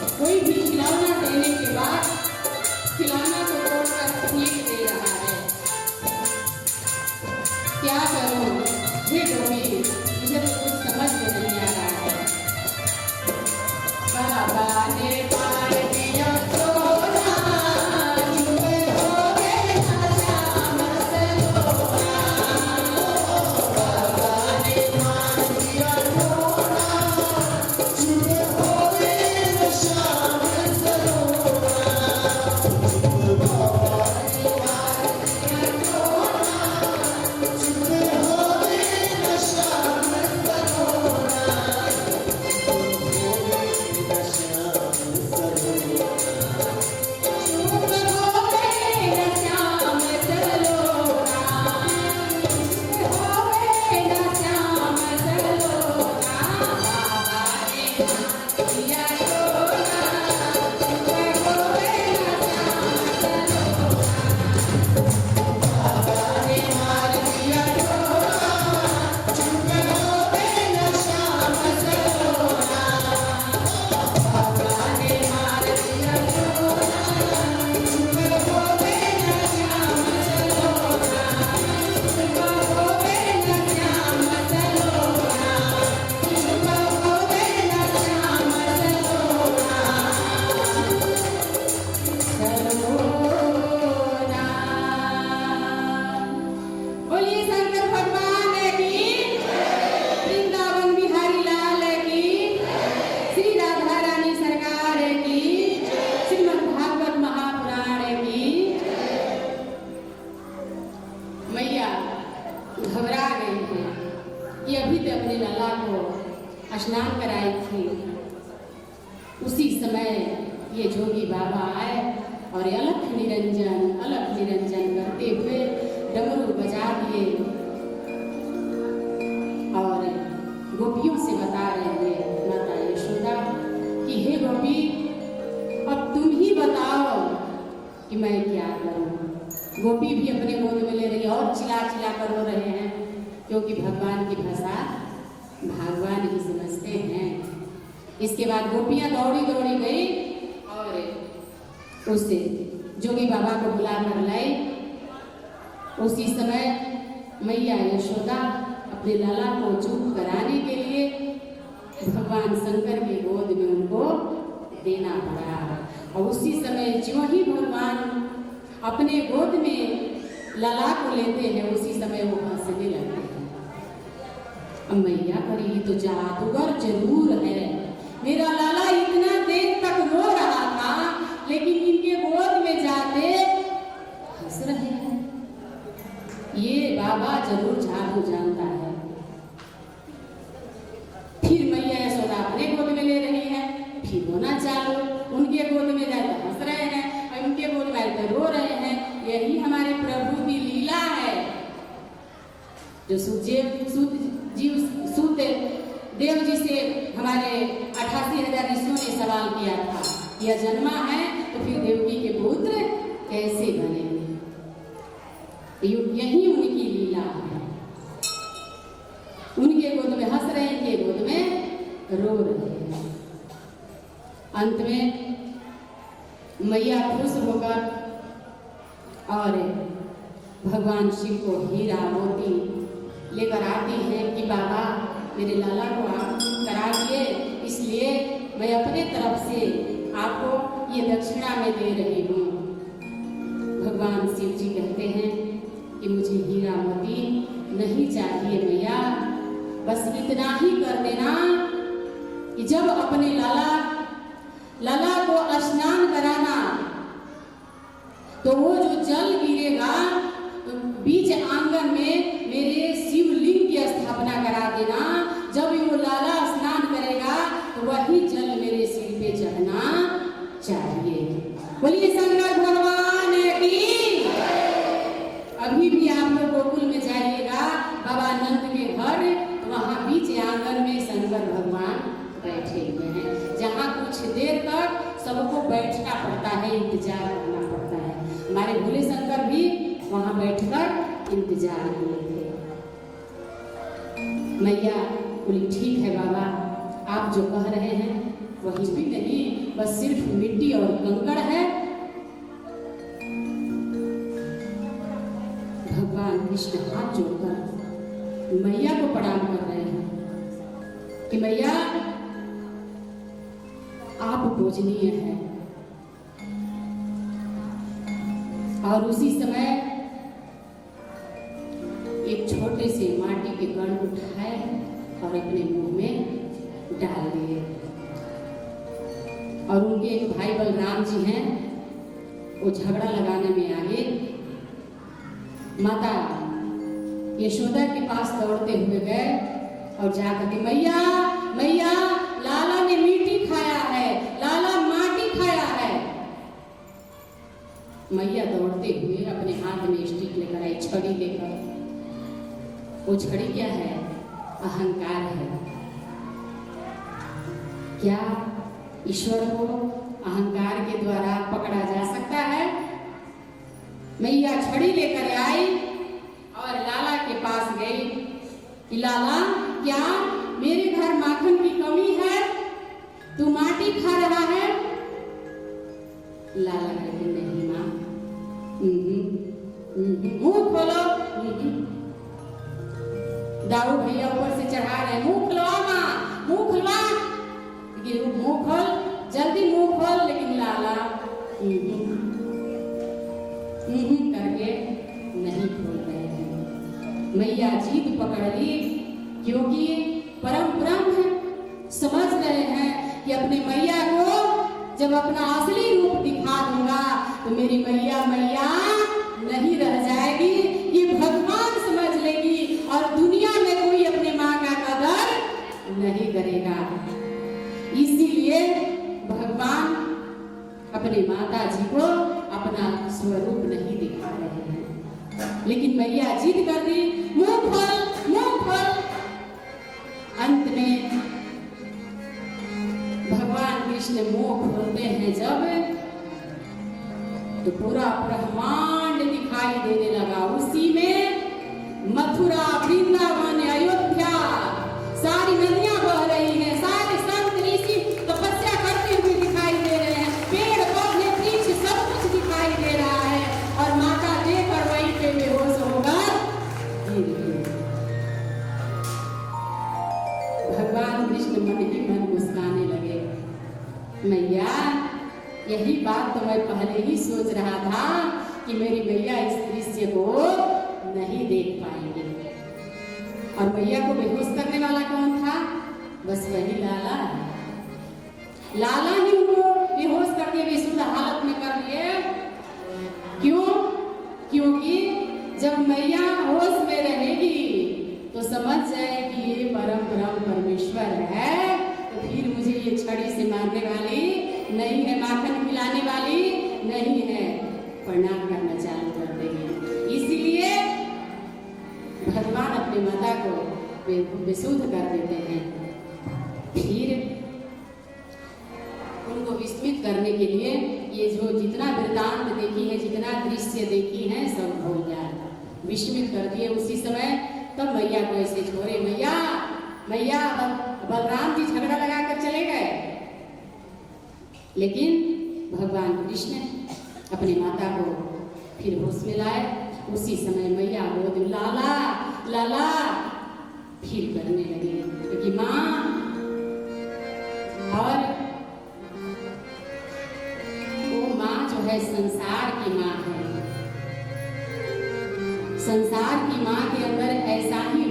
और कोई भी खिलौना देने के बाद खिलौना को तोड़कर फेंक दे रहा है। क्या करूं हे गोपी, मुझे तो कुछ समझ में नहीं आ रहा है। बाबा ने पार दिया सोना, झूमे हो गए श्याम सलोना। बाबा ने पार दिया सोना, झूमे हो गए श्याम सलोना। बाबा ने पार दिया सोना, झूमे हो गए श्याम सलोना। घबरा गए थे कि अभी तक अपने लला को स्नान कराई थी। उसी समय ये जोगी बाबा आए और अलख निरंजन करते हुए डमरू बजा दिए और गोपियों से बता रहे थे, माता यशोदा कि हे गोपी, अब तुम ही बताओ कि मैं क्या करूं। गोपी भी अपने गोद में ले रही और चिल्ला चिल्ला कर रो रहे हैं, क्योंकि भगवान की भाषा भगवान ही समझते हैं। इसके बाद गोपियां दौड़ी दौड़ी गई और उससे जोगी बाबा को बुला कर लाई। उसी समय मैया यशोदा अपने लाला को चुप कराने के लिए भगवान शंकर के गोद में उनको देना पड़ा। और उसी समय जो ही भगवान अपने गोद में लाला को लेते हैं, उसी समय वो हंसने लगते हैं। मैया करी तो जादूगर जरूर है, मेरा लाला इतना देर तक रो रहा था लेकिन इनके गोद में जाते हंस रहे हैं। ये बाबा जरूर जादू जानता है। फिर मैया यशोदा अपने गोद में ले रही है, फिर रोना चालू, उनके गोद में जाते हंस रहे हैं और उनके गोद में आते रो रहे हैं। यही हमारे प्रभु की लीला है। जो सूत देव जी से हमारे 88,000 ऋषियों ने सवाल किया था, यह जन्मा है तो फिर देवकी के पुत्र कैसे बनेंगे। यही उनकी लीला है। उनके गोद में हंस रहे हैं, इनके गोद में रो रहे हैं। अंत में मैया खुश होकर और भगवान शिव को हीरा मोती लेकर आती है कि बाबा मेरे लाला को आप करा दिए, इसलिए मैं अपने तरफ से आपको ये दक्षिणा में दे रही हूँ। भगवान शिव जी कहते हैं कि मुझे हीरा मोती नहीं चाहिए मैया, बस इतना ही कर देना कि जब अपने लाला को स्नान कराना तो वो जो जल गिरेगा तो बीच आंगन में मेरे शिवलिंग की स्थापना करा देना। जब वो लाला स्नान करेगा तो वही जल मेरे सिर पे चढ़ना चाहिए। बोलिए शंकर भगवान की। अभी भी आप लोग गोकुल में जाइएगा बाबा नंद के घर, वहां बीच आंगन में शंकर भगवान बैठे हुए हैं, जहाँ कुछ देर तक सबको बैठना पड़ता है, इंतजार करना पड़ता है। हमारे भोले शंकर भी वहां बैठकर इंतजार किए थे। मैया बोली ठीक है बाबा, आप जो कह रहे हैं वही भी नहीं, बस सिर्फ मिट्टी और कंकड़ है। भगवान कृष्ण हाथ जोड़कर मैया को प्रणाम कर रहे हैं कि मैया आप पूजनीय है। और उसी समय एक छोटे से माटी के कण उठाए और अपने मुंह में डाल दिए। और उनके एक भाई बलराम जी हैं, वो झगड़ा लगाने में आगे माता यशोदा के पास दौड़ते हुए गए और जाकर के मैया मैया लाला ने मिट्टी खाया है, लाला माटी खाया है। मैया दौड़ते हुए अपने हाथ में स्टिक लेकर आई, छड़ी लेकर। वो छड़ी क्या है? अहंकार है। क्या ईश्वर को अहंकार के द्वारा पकड़ा जा सकता है? मैया छड़ी लेकर आई और लाला के पास गई कि लाला क्या मेरे घर माखन की कमी है? तू माटी खा रहा है? लाला कहते नहीं माँ, मुंह खोलो। दाऊ भैया ऊपर से चढ़ा रहे, मुंह खुलवा माँ, मुंह खुलवा। लेकिन मुंह खोल, जल्दी मुंह खोल। लेकिन लाला करके नहीं खोल रहे हैं। मैया जीत पकड़ ली, क्योंकि परम ब्रह्म समझ रहे हैं कि अपने मैया को जब अपना असली रूप दिखा दूंगा तो मेरी मैया मैया नहीं रह जाएगी, ये भगवान समझ लेगी और दुनिया में कोई अपने माँ का कदर नहीं करेगा। इसीलिए भगवान अपने माता जी को अपना स्वरूप नहीं दिखा रहे हैं। लेकिन मैया जिद कर दी, मुंह खोल, मुंह खोल। अंत में भगवान कृष्ण मुंह खोलते हैं जब, तो पूरा ब्रह्मांड दिखाई देने लगा। उसी में मथुरा, वृंदावन, अयोध्या, सारी नदियां बह रही हैं, सारे संत ऋषि तपस्या करते हुए दिखाई दे रहे हैं, पेड़ पौधे वृक्ष सब कुछ दिखाई दे रहा है। और माता देकर वहीं पे बेहोश होकर गिर गई। भगवान कृष्ण मन ही मन मुस्काने लगे। मैया यही बात तो मैं पहले ही सोच रहा था कि मेरी मैया इस दृश्य को नहीं देख पाएंगे। और मैया को बेहोश करने वाला कौन था? बस वही लाला है। लाला ही उनको बेहोश करके बेसुध हालत में कर दिए। क्यों? क्योंकि जब मैया होश में रहेगी तो समझ जाए कि ये परम ब्रह्म परमेश्वर है, तो फिर मुझे ये छड़ी से मारने वाली नहीं है, माखन खिलाने वाली नहीं है, प्रणाम करना चालू कर देंगे। इसलिए भगवान अपनी माता को विशुद्ध कर देते हैं। फिर उनको विस्मित करने के लिए ये जो जितना वृत्तांत देखी है, जितना दृश्य देखी है, सब भूल जाए, विस्मित कर दिए उसी समय। तब मैया को ऐसे छोड़े, मैया मैया बलराम जी झगड़ा लगाकर चले गए। लेकिन भगवान कृष्ण अपनी माता को फिर होश में लाए। उसी समय मैया गोद में लाला लाला फिर करने लगे, क्योंकि माँ और वो माँ जो है संसार की माँ है। संसार की माँ के अंदर ऐसा ही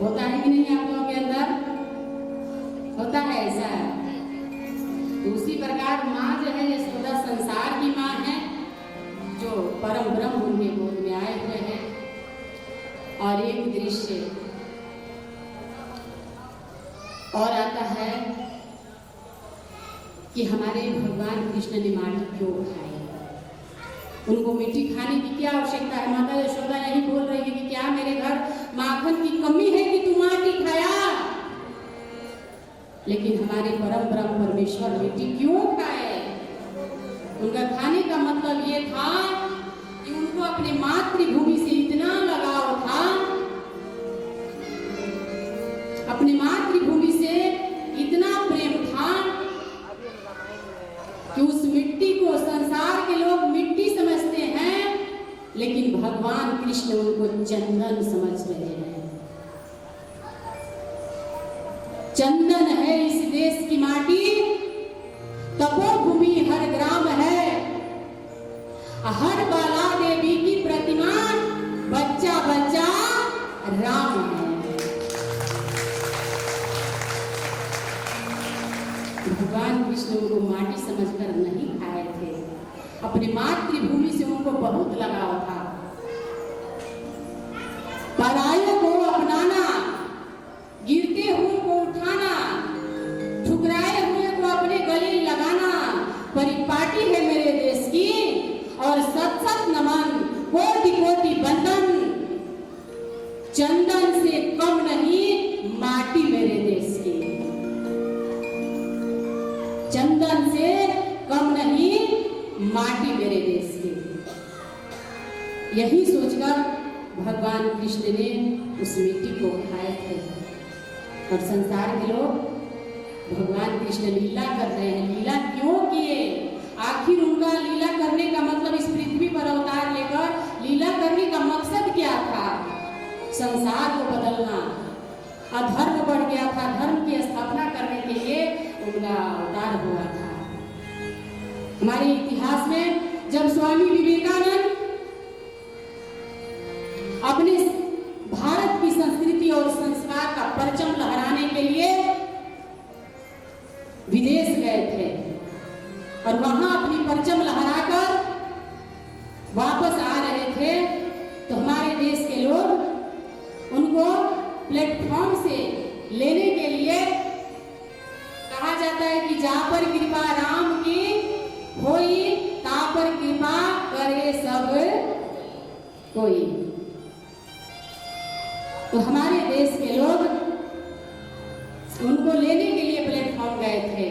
होता है कि नहीं? आप लोगों के अंदर होता है ऐसा। तो उसी प्रकार माँ जो है यशोदा संसार की माँ है, जो परम ब्रह्म उनके गोद में आए हुए हैं। और एक दृश्य और आता है कि हमारे भगवान कृष्ण ने माटी क्यों उठाई? उनको मिट्टी खाने की क्या आवश्यकता है? माता यशोदा यही बोल रही है कि क्या मेरे घर माखन की कमी है कि तू माटी खाया? लेकिन हमारे परम ब्रह्म परमेश्वर मिट्टी क्यों खाए? उनका खाने का मतलब ये था कि उनको अपने मातृभूमि से इतना लगाव था, अपने मातृभूमि से इतना प्रेम था कि उस मिट्टी को संसार के लोग मिट्टी समझते हैं, लेकिन भगवान कृष्ण उनको चंदन समझ रहे हैं। चंदन है इस देश की माटी, तपोभूमि हर ग्राम है, हर बाला देवी की प्रतिमा, बच्चा बच्चा राम है। भगवान कृष्ण उनको माटी समझकर नहीं खाए थे, अपनी मातृभूमि से उनको बहुत लगाव था। परायों को अपनाना, गिरते हुए को उठाना, ठुकराए हुए को अपने गले लगाना परिपाटी है मेरे देश की, और सत सत नमन, कोटि कोटि बंदन, चंदन से कम नहीं माटी मेरे देश की, चंदन से कम नहीं माटी मेरे देश की। यही सोचकर भगवान कृष्ण ने उस मिट्टी को खाए थे। और संसार के लोग भगवान कृष्ण लीला कर रहे हैं। लीला क्यों किए? आखिर उनका लीला करने का मतलब, इस पृथ्वी पर अवतार लेकर लीला करने का मकसद क्या था? संसार को बदलना। अधर्म बढ़ गया था, धर्म की स्थापना करने के लिए उनका अवतार हुआ था। हमारे इतिहास में जब स्वामी विवेकानंद अपने भारत की संस्कृति और संस्कार का परचम लहराने के लिए विदेश गए थे और वहां अपनी परचम लहराकर वापस आ रहे थे, तो हमारे देश के लोग उनको प्लेटफॉर्म से लेने के लिए कहा जाता है कि जा पर कृपा राम की होई, ता पर कृपा करे सब कोई। तो हमारे देश के लोग उनको लेने के लिए प्लेटफॉर्म गए थे।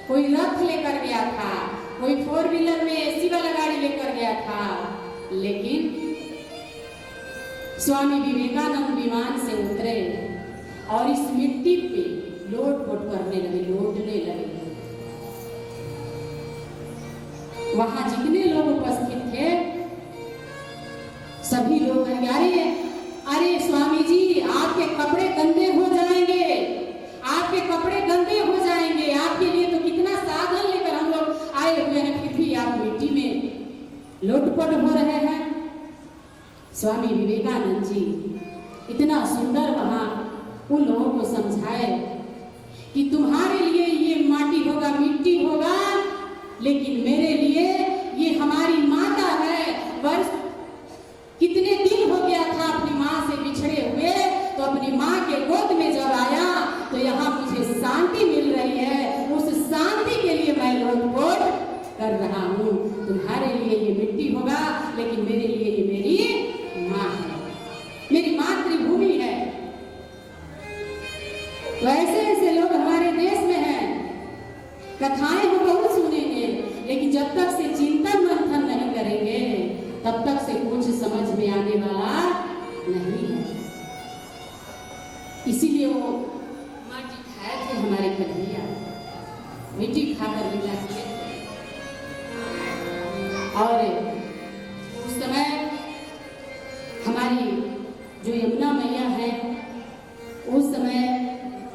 कोई रथ लेकर गया था, कोई 4 व्हीलर में एसी वाला गाड़ी लेकर गया था, लेकिन स्वामी विवेकानंद विमान से उतरे और इस मिट्टी पे लोट-पोट करने लगे, लौटने लगे। वहां जितने लोग उपस्थित थे सभी लोग अरे स्वामी जी, आपके कपड़े गंदे हो जाएंगे, आपके कपड़े गंदे हो जाएंगे, आपके लिए तो कितना साधन लेकर हम लोग आए हुए हैं, फिर भी आप मिट्टी में लोटपट हो रहे हैं। स्वामी विवेकानंद जी इतना सुंदर वहां उन लोगों को समझाए कि तुम्हारे लिए ये माटी होगा, मिट्टी होगा, लेकिन मेरे लिए ये हमारी माता है। वर्ष कितने दिन हो गया था अपनी माँ से बिछड़े हुए, तो अपनी माँ के गोद में जब आया तो यहाँ मुझे शांति मिल रही है। उस शांति के लिए मैं लोटपोट कर रहा हूँ। तुम्हारे लिए ये मिट्टी होगा, लेकिन मेरे लिए ये मेरी माँ है, मेरी मातृभूमि है। तो ऐसे ऐसे लोग हमारे देश में हैं। कथाएं हम बहुत सुनेंगे, लेकिन जब तक से चिंतन मंथन नहीं करेंगे तब तक से कुछ समझ में आने वाला नहीं है। इसीलिए वो माटी खाए थे हमारे कन्हैया, मिट्टी खाकर लीला किए थे। और उस समय हमारी जो यमुना मैया है, उस समय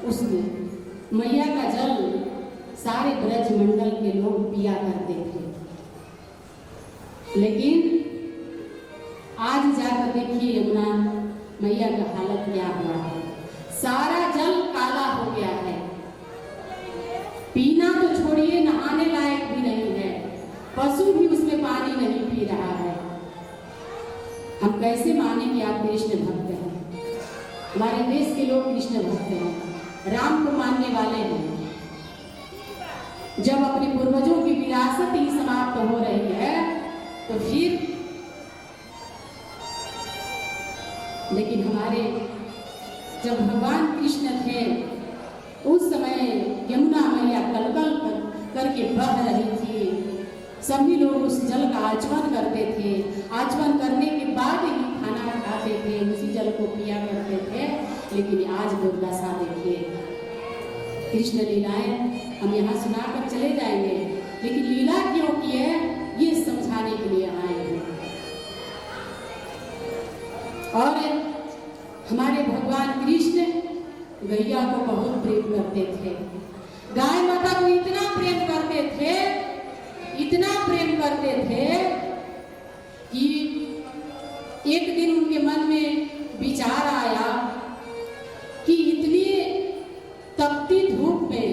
उस मैया का जल सारे ब्रज मंडल के लोग पिया करते थे। लेकिन आज जाकर देखिए यमुना मैया का हालत क्या हुआ है। सारा जल काला हो गया है, पीना तो छोड़िए, नहाने लायक भी नहीं है, पशु भी उसमें पानी नहीं पी रहा है। हम कैसे माने कि आप कृष्ण भक्त हैं? हमारे देश के लोग कृष्ण भक्त हैं, राम को मानने वाले हैं। जब अपने पूर्वजों की विरासत ही समाप्त हो रही है तो फिर, लेकिन हमारे जब भगवान कृष्ण थे उस समय यमुना मैया कलकल करके बह रही थी। सभी लोग उस जल का आचमन करते थे, आचमन करने के बाद ही खाना खाते थे, उसी जल को पिया करते थे। लेकिन आज दुर्दशा देखिए, कृष्ण लीलाएं हम यहाँ सुनाकर चले जाएंगे, लेकिन लीला क्यों की है ये समझाने के लिए आए हैं। और हमारे भगवान कृष्ण गैया को बहुत प्रेम करते थे, गाय माता को इतना प्रेम करते थे, इतना प्रेम करते थे कि एक दिन उनके मन में विचार आया कि इतनी तपती धूप में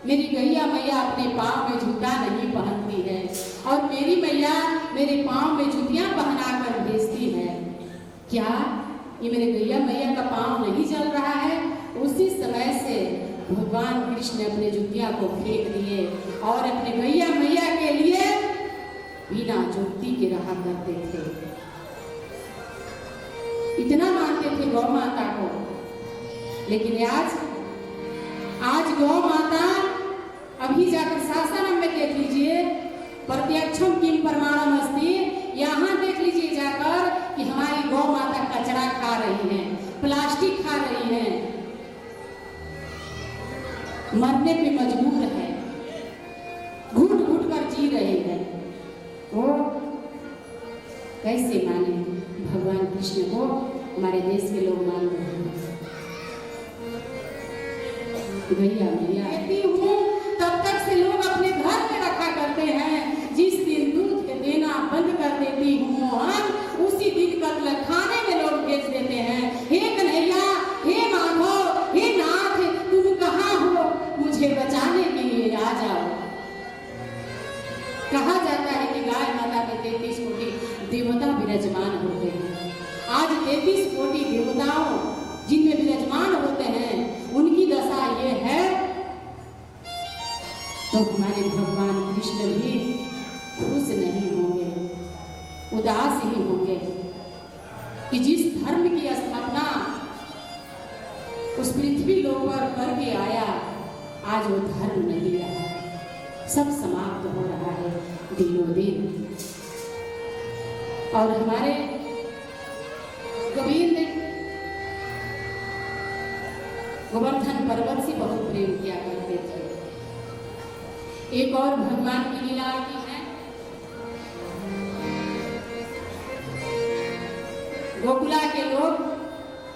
मेरी गैया मैया अपने पाँव में जूता नहीं पहनती है और मेरी मैया मेरे पाँव में जूतियां पहना कर भेजती है, क्या ये मेरे गैया मैया का पाँव नहीं जल रहा है? उसी समय से भगवान कृष्ण अपने जूतियां को फेंक दिए और अपने गैया मैया के लिए बिना जूती के रहा करते थे। इतना मानते थे गौ माता को। लेकिन आज गौ माता, अभी जाकर शासनम में देख लीजिए, प्रत्यक्षम किम प्रमाणम अस्ति, यहाँ देख लीजिए जाकर कि हमारी गौ माता कचरा खा रही है, प्लास्टिक खा रही है, मरने पे मजबूर है, घुट घुट कर जी रही है। वो कैसे माने भगवान कृष्ण को? हमारे देश के लोग मान रहे हैं। गैया मैया कहती हूँ, तब तक से लोग अपने घर में रखा करते हैं। जिस दिन दूध देना बंद कर देती हूँ मोहन, उसी दिन कतल खाने में लोग बेच देते हैं। हे कन्हैया, हे माधव, हे नाथ, तुम कहाँ हो? मुझे बचाने के लिए आ जाओ। कहा जाता है कि गाय माता में 33 कोटि देवता विराजमान होते हैं। आज 33 कोटि देवताओं जिनमें विराजमान होते हैं, उनकी दशा ये है, तो हमारे भगवान कृष्ण भी खुश नहीं होंगे, उदास ही होंगे कि जिस धर्म की स्थापना उस पृथ्वी लोक पर करके आया, आज वो धर्म नहीं रहा, सब समाप्त हो रहा है दिनों दिन। और हमारे गोविंद गोवर्धन पर्वत से बहुत प्रेम किया करते थे। एक और भगवान की लीला आती है, गोकुला के लोग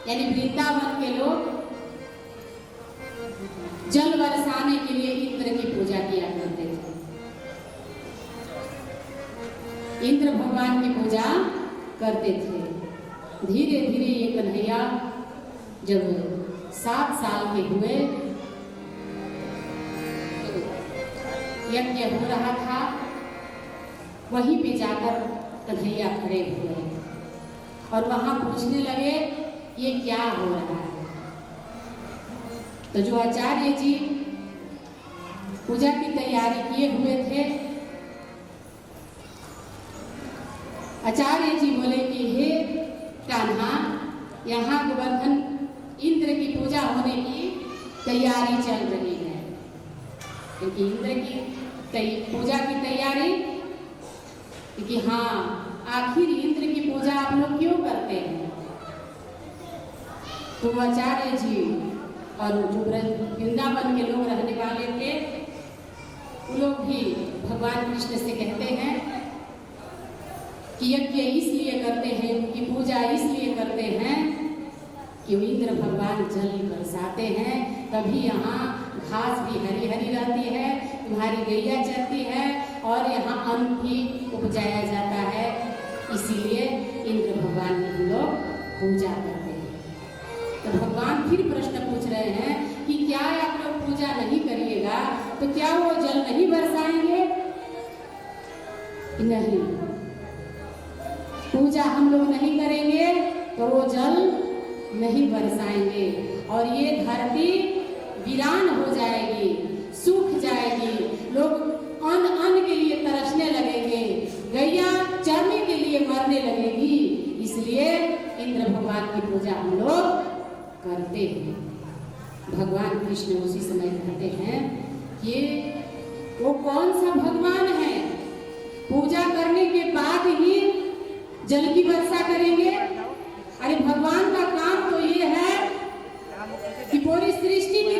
यानी वृंदावन के लोग जल बरसाने के लिए इंद्र की पूजा किया करते थे। इंद्र भगवान की पूजा करते थे। धीरे धीरे ये कन्हैया जब 7 साल के हुए, यज्ञ हो रहा था, वहीं पे जाकर कन्हैया खड़े हुए और वहां पूछने लगे ये क्या हो रहा है। तो जो आचार्य जी पूजा की तैयारी किए हुए थे, आचार्य जी बोले कि हे कान्हा, यहाँ गोवर्धन इंद्र की पूजा होने की तैयारी चल रही है। क्योंकि इंद्र की पूजा की तैयारी, क्योंकि हाँ, आखिर इंद्र की पूजा आप लोग क्यों करते हैं? तो आचार्य जी और जो वृंदावन के लोग रहने वाले थे, वो लोग भी भगवान कृष्ण से कहते हैं कि यज्ञ इसलिए करते हैं, उनकी पूजा इसलिए करते हैं कि इंद्र भगवान जल बरसाते हैं, तभी यहाँ घास भी हरी हरी रहती है, तुम्हारी गैया चलती है और यहाँ अन्न भी उपजाया जाता है। इसीलिए इंद्र भगवान की हम लोग पूजा करते हैं। तो भगवान फिर प्रश्न पूछ रहे हैं कि क्या आप लोग पूजा नहीं करिएगा तो क्या वो जल नहीं बरसाएंगे? नहीं, पूजा हम लोग नहीं करेंगे तो वो जल नहीं बरसाएंगे और ये धरती वीरान हो जाएगी, सूख जाएगी, लोग अन्न के लिए तरसने लगेंगे, गैया चरने के लिए मरने लगेगी। इसलिए इंद्र भगवान की पूजा हम लोग करते हैं। भगवान कृष्ण उसी समय कहते हैं कि वो कौन सा भगवान है पूजा करने के बाद ही जल की वर्षा करेंगे? अरे भगवान का काम तो ये है कि पूरी सृष्टि की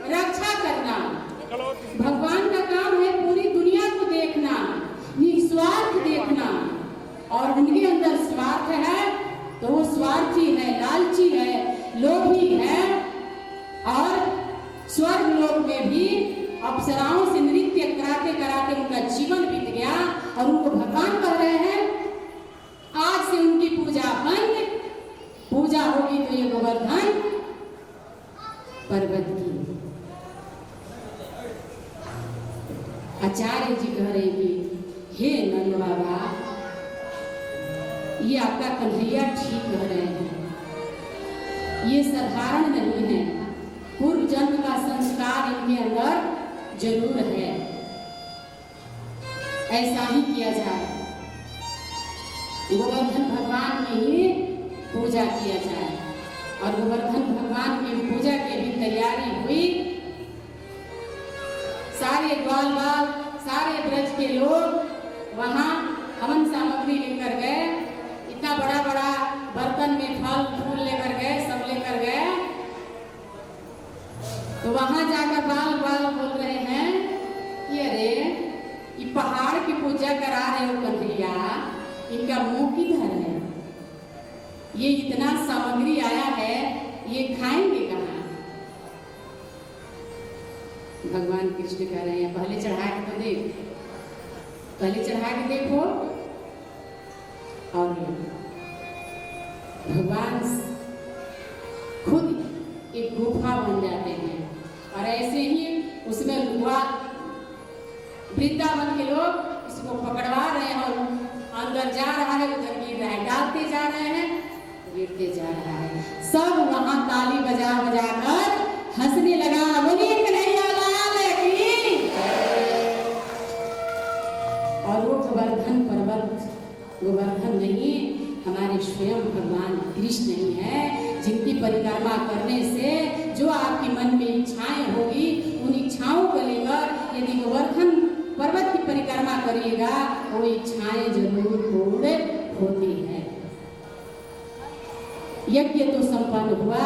रक्षा करना, पर्वत की। आचार्य जी कह रहे कि हे नंद बाबा, ये आपका कन्हैया ठीक कह रहे हैं, ये साधारण नहीं है, पूर्व जन्म का संस्कार इनके अंदर जरूर है। ऐसा ही किया जाए, गोवर्धन भगवान की ही पूजा किया जाए। और गोवर्धन भगवान की पूजा की भी तैयारी हुई। सारे ग्वाल बाल, सारे ब्रज के लोग वहां हवन सामग्री लेकर गए। इतना बड़ा बड़ा बर्तन में फल फूल लेकर गए, सब लेकर गए। तो वहां जाकर बाल बाल बोल रहे हैं कि अरे ये पहाड़ की पूजा करा रहे हो कन्हैया, इनका मुंह किधर है? ये इतना सामग्री आया है, ये खाएंगे कहाँ? भगवान कृष्ण कह रहे हैं पहले चढ़ा के तो देख, पहले चढ़ा के देखो। और भगवान खुद एक गुफा बन जाते हैं और ऐसे ही उसमें वृंदावन के लोग इसको पकड़वा रहे हैं और अंदर जा रहा है, उधर गिर रहा है, डालते जा रहे हैं, गिरते जा रहा है। सब वहां ताली बजा बजा कर हंसने लगा, बोलिए कन्हैया लाल की। और वो गोवर्धन पर्वत गोवर्धन नहीं, हमारे स्वयं भगवान कृष्ण ही है, जिनकी परिक्रमा करने से जो आपके मन में इच्छाएं होगी, उन इच्छाओं को लेकर यदि गोवर्धन पर्वत की परिक्रमा करिएगा, वो इच्छाएं जरूर पूर्ण होती हैं। यज्ञ तो संपन्न हुआ,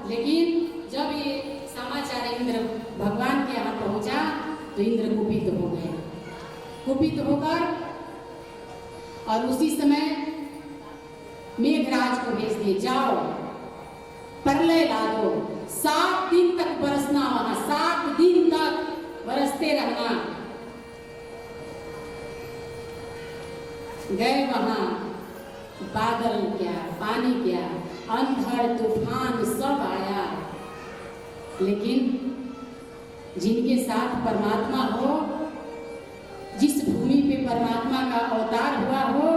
लेकिन जब ये समाचार इंद्र भगवान के यहाँ पहुंचा तो इंद्र कुपित हो गए। कुपित होकर और उसी समय मेघराज को भेज दिए, जाओ प्रलय ला दो, 7 दिन तक बरसना, वहां 7 दिन तक बरसते रहना। गए वहां, बादल क्या, पानी क्या, अंधड़ तूफान सब आया, लेकिन जिनके साथ परमात्मा हो, जिस भूमि पे परमात्मा का अवतार हुआ हो,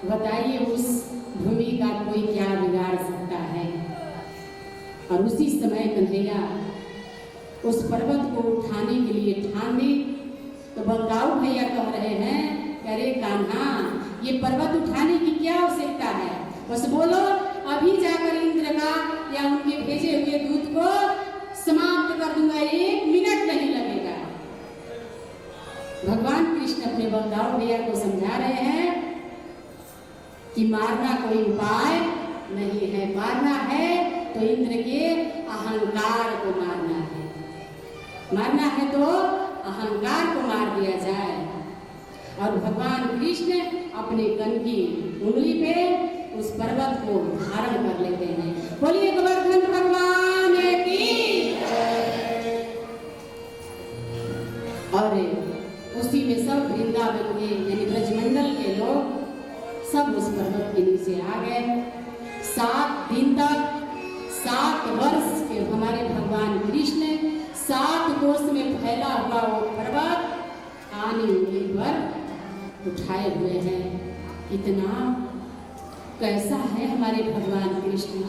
बताइए उस भूमि का कोई क्या बिगाड़ सकता है। और उसी समय कन्हैया उस पर्वत को उठाने के लिए ठान ली। तो बलदाऊ भैया कह रहे हैं, अरे कान्हा, ये पर्वत उठाने की क्या आवश्यकता है? बस बोलो, अभी जाकर इंद्र का या उनके भेजे हुए दूत को समाप्त कर दूंगा, 1 मिनट नहीं लगेगा। भगवान कृष्ण अपने बलदाऊ भैया को समझा रहे हैं कि मारना कोई उपाय नहीं है, मारना है तो इंद्र के अहंकार को मारना है, मारना है तो अहंकार को मार दिया जाए। और भगवान कृष्ण अपने कन की उंगली पे उस पर्वत को धारण कर लेते हैं। बोलिए गोवर्धन भगवान की। और उसी में सब वृंदावन के यानी ब्रजमंडल के लोग सब उस पर्वत के नीचे आ गए। 7 दिन तक, 7 वर्ष के हमारे भगवान कृष्ण 7 कोस में फैला हुआ वो पर्वत कानी उंगली पर उठाए हुए हैं। कितना कैसा है हमारे भगवान कृष्ण,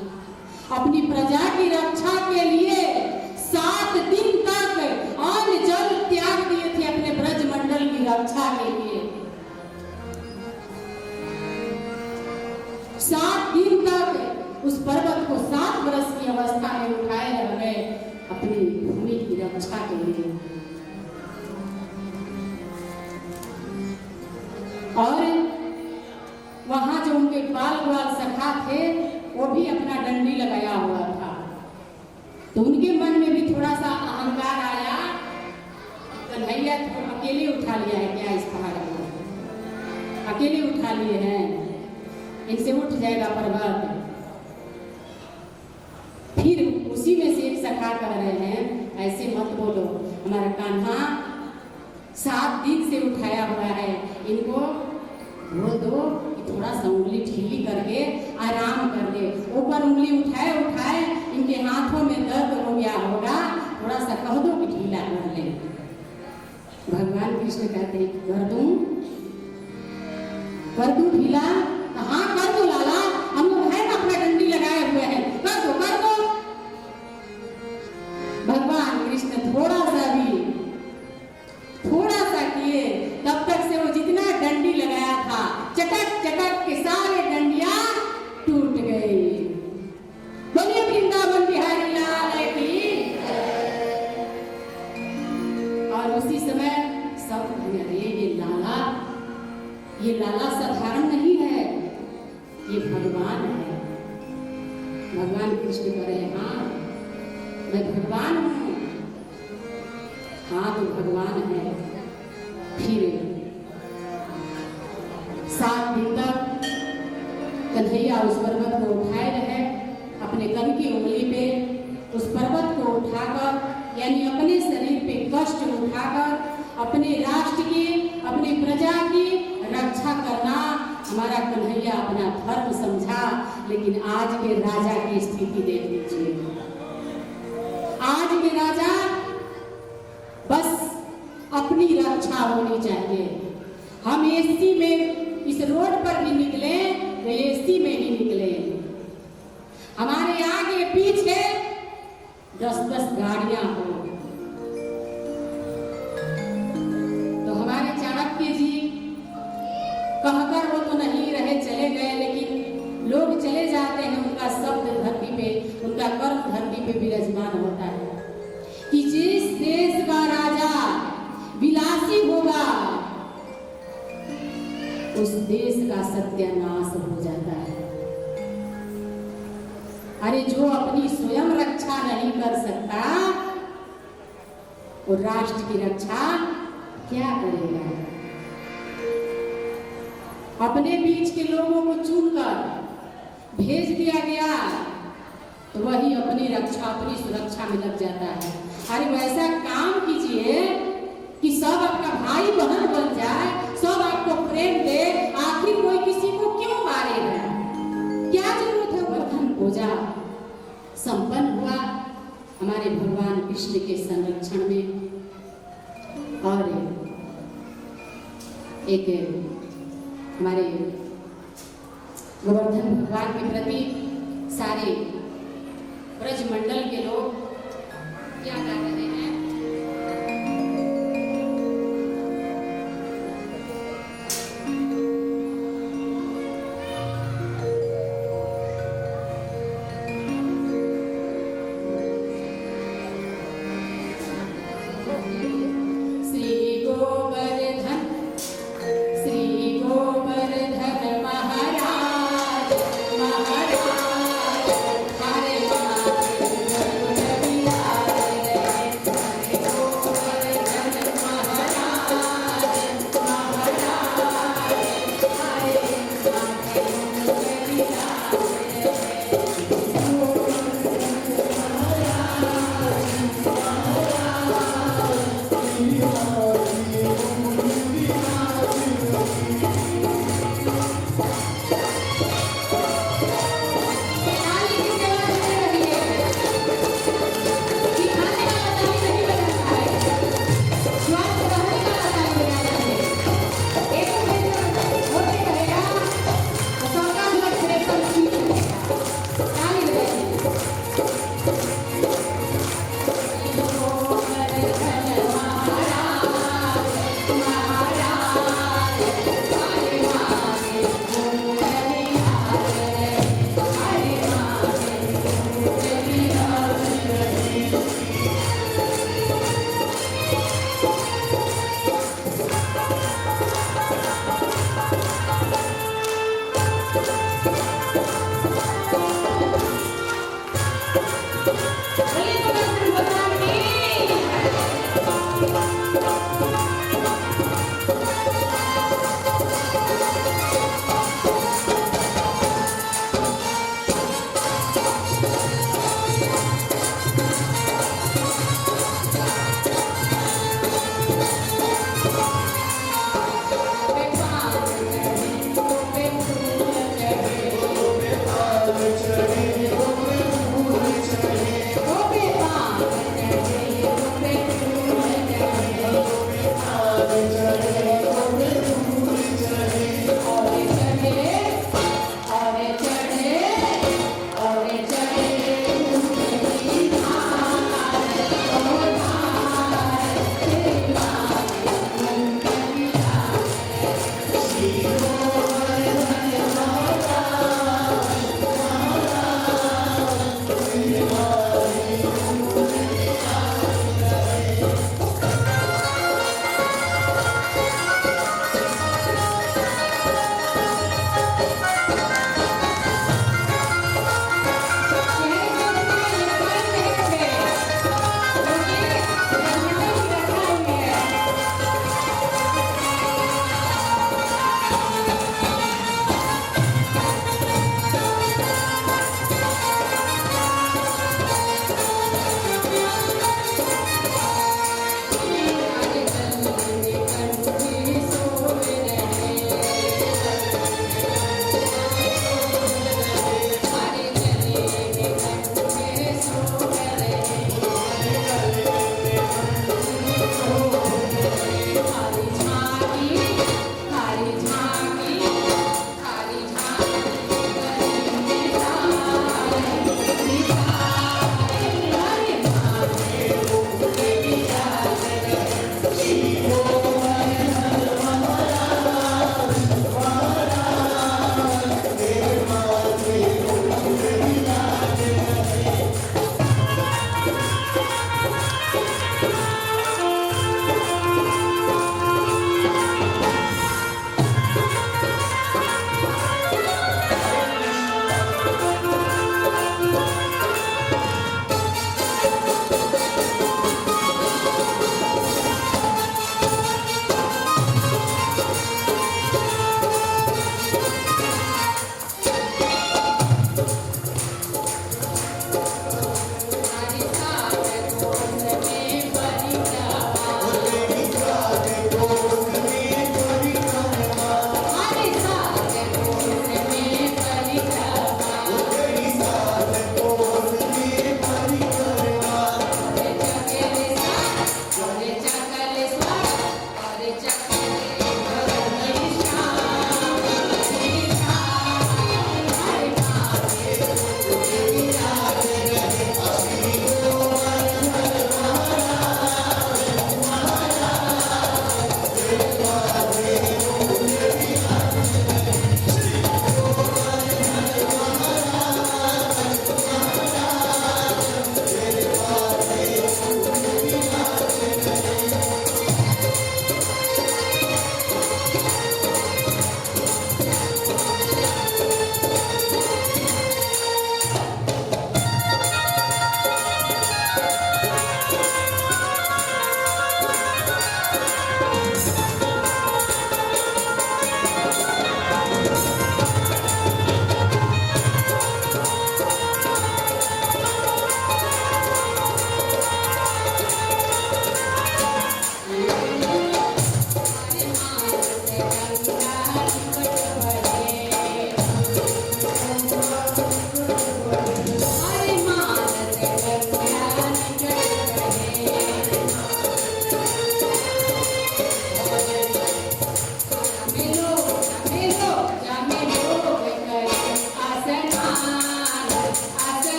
अपनी प्रजा की रक्षा के लिए 7 दिन तक अन्न जल त्याग दिए थे अपने ब्रजमंडल की रक्षा के लिए। 7 दिन तक उस पर्वत को 7 वर्ष की अवस्था में उठाए रह गए अपनी भूमि की रक्षा के लिए। और वहां जो उनके बाल ग्वाल सखा थे, वो भी अपना डंडी लगाया हुआ था। तो उनके मन में भी थोड़ा सा अहंकार आया, कन्हैया तो अकेले उठा लिया है क्या इस पहाड़ को, अकेले उठा लिए हैं, इनसे उठ जाएगा पर्वत। फिर उसी में से एक सखा कह रहे हैं, ऐसे मत बोलो, हमारा कान्हा 7 दिन से उठाया हुआ है, इनको बोल दो कि थोड़ा सा उंगली ढीली करके आराम कर दे। ऊपर उंगली उठाए उठाए इनके हाथों में दर्द हो गया होगा, थोड़ा सा कह दो कि ढीला कर ले। भगवान कृष्ण कहते हैं कर दूं ढीला? हाँ कर दो लाला, हम लोग है ना अपना डंडी लगाए हुए हैं, कर दो कर दो। भगवान कृष्ण थोड़ा सा किए, तब तक से वो जितना डंडी लगाया था चटक चटक के सारे डंडियां टूट गई। बोलिए वृंदावन बिहारी लाल की। और उसी समय सब कहने लगे ये लाला साधारण नहीं है, ये भगवान है। भगवान कृष्ण कह रहे हैं हाँ मैं भगवान हूँ। हाँ तो भगवान है। फिर 7 दिन तक कन्हैया उस पर्वत को उठाए रहे, अपने कन की उंगली पे उस पर्वत को उठाकर, यानी अपने शरीर पे कष्ट उठाकर अपने राष्ट्र की, अपनी प्रजा की रक्षा करना हमारा कन्हैया अपना धर्म समझा। लेकिन आज के राजा की स्थिति देख लीजिए। आज के राजा बस अपनी रक्षा होनी चाहिए। हम एसी में इस रोड पर भी निकले तो एसी में ही निकले। हमारे आगे पीछे 10-10 गाड़ियां हो तो हमारे चाणक्य जी कहकर वो तो नहीं रहे, चले गए, लेकिन लोग चले जाते हैं, उनका शब्द धरती पे, उनका कर्म धरती पे विराजमान होता है कि जिस देश का राजा विलासी होगा उस देश का सत्यानाश हो जाता है। अरे जो अपनी स्वयं रक्षा नहीं कर सकता वो राष्ट्र की रक्षा क्या करेगा? अपने बीच के लोगों को चुनकर भेज दिया गया तो वही अपनी रक्षा, अपनी सुरक्षा में लग जाता है। अरे वैसा काम कीजिए कि सब आपका भाई बहन बन जाए, सब आपको प्रेम दे। आखिर कोई किसी को क्यों मारेगा? क्या जरूरत है? वर्धन पूजा संपन्न हुआ हमारे भगवान कृष्ण के संरक्षण में। और एक हमारे गोवर्धन भगवान के प्रति सारे ब्रजमंडल के लोग क्या कर रहे हैं? महाराज हरे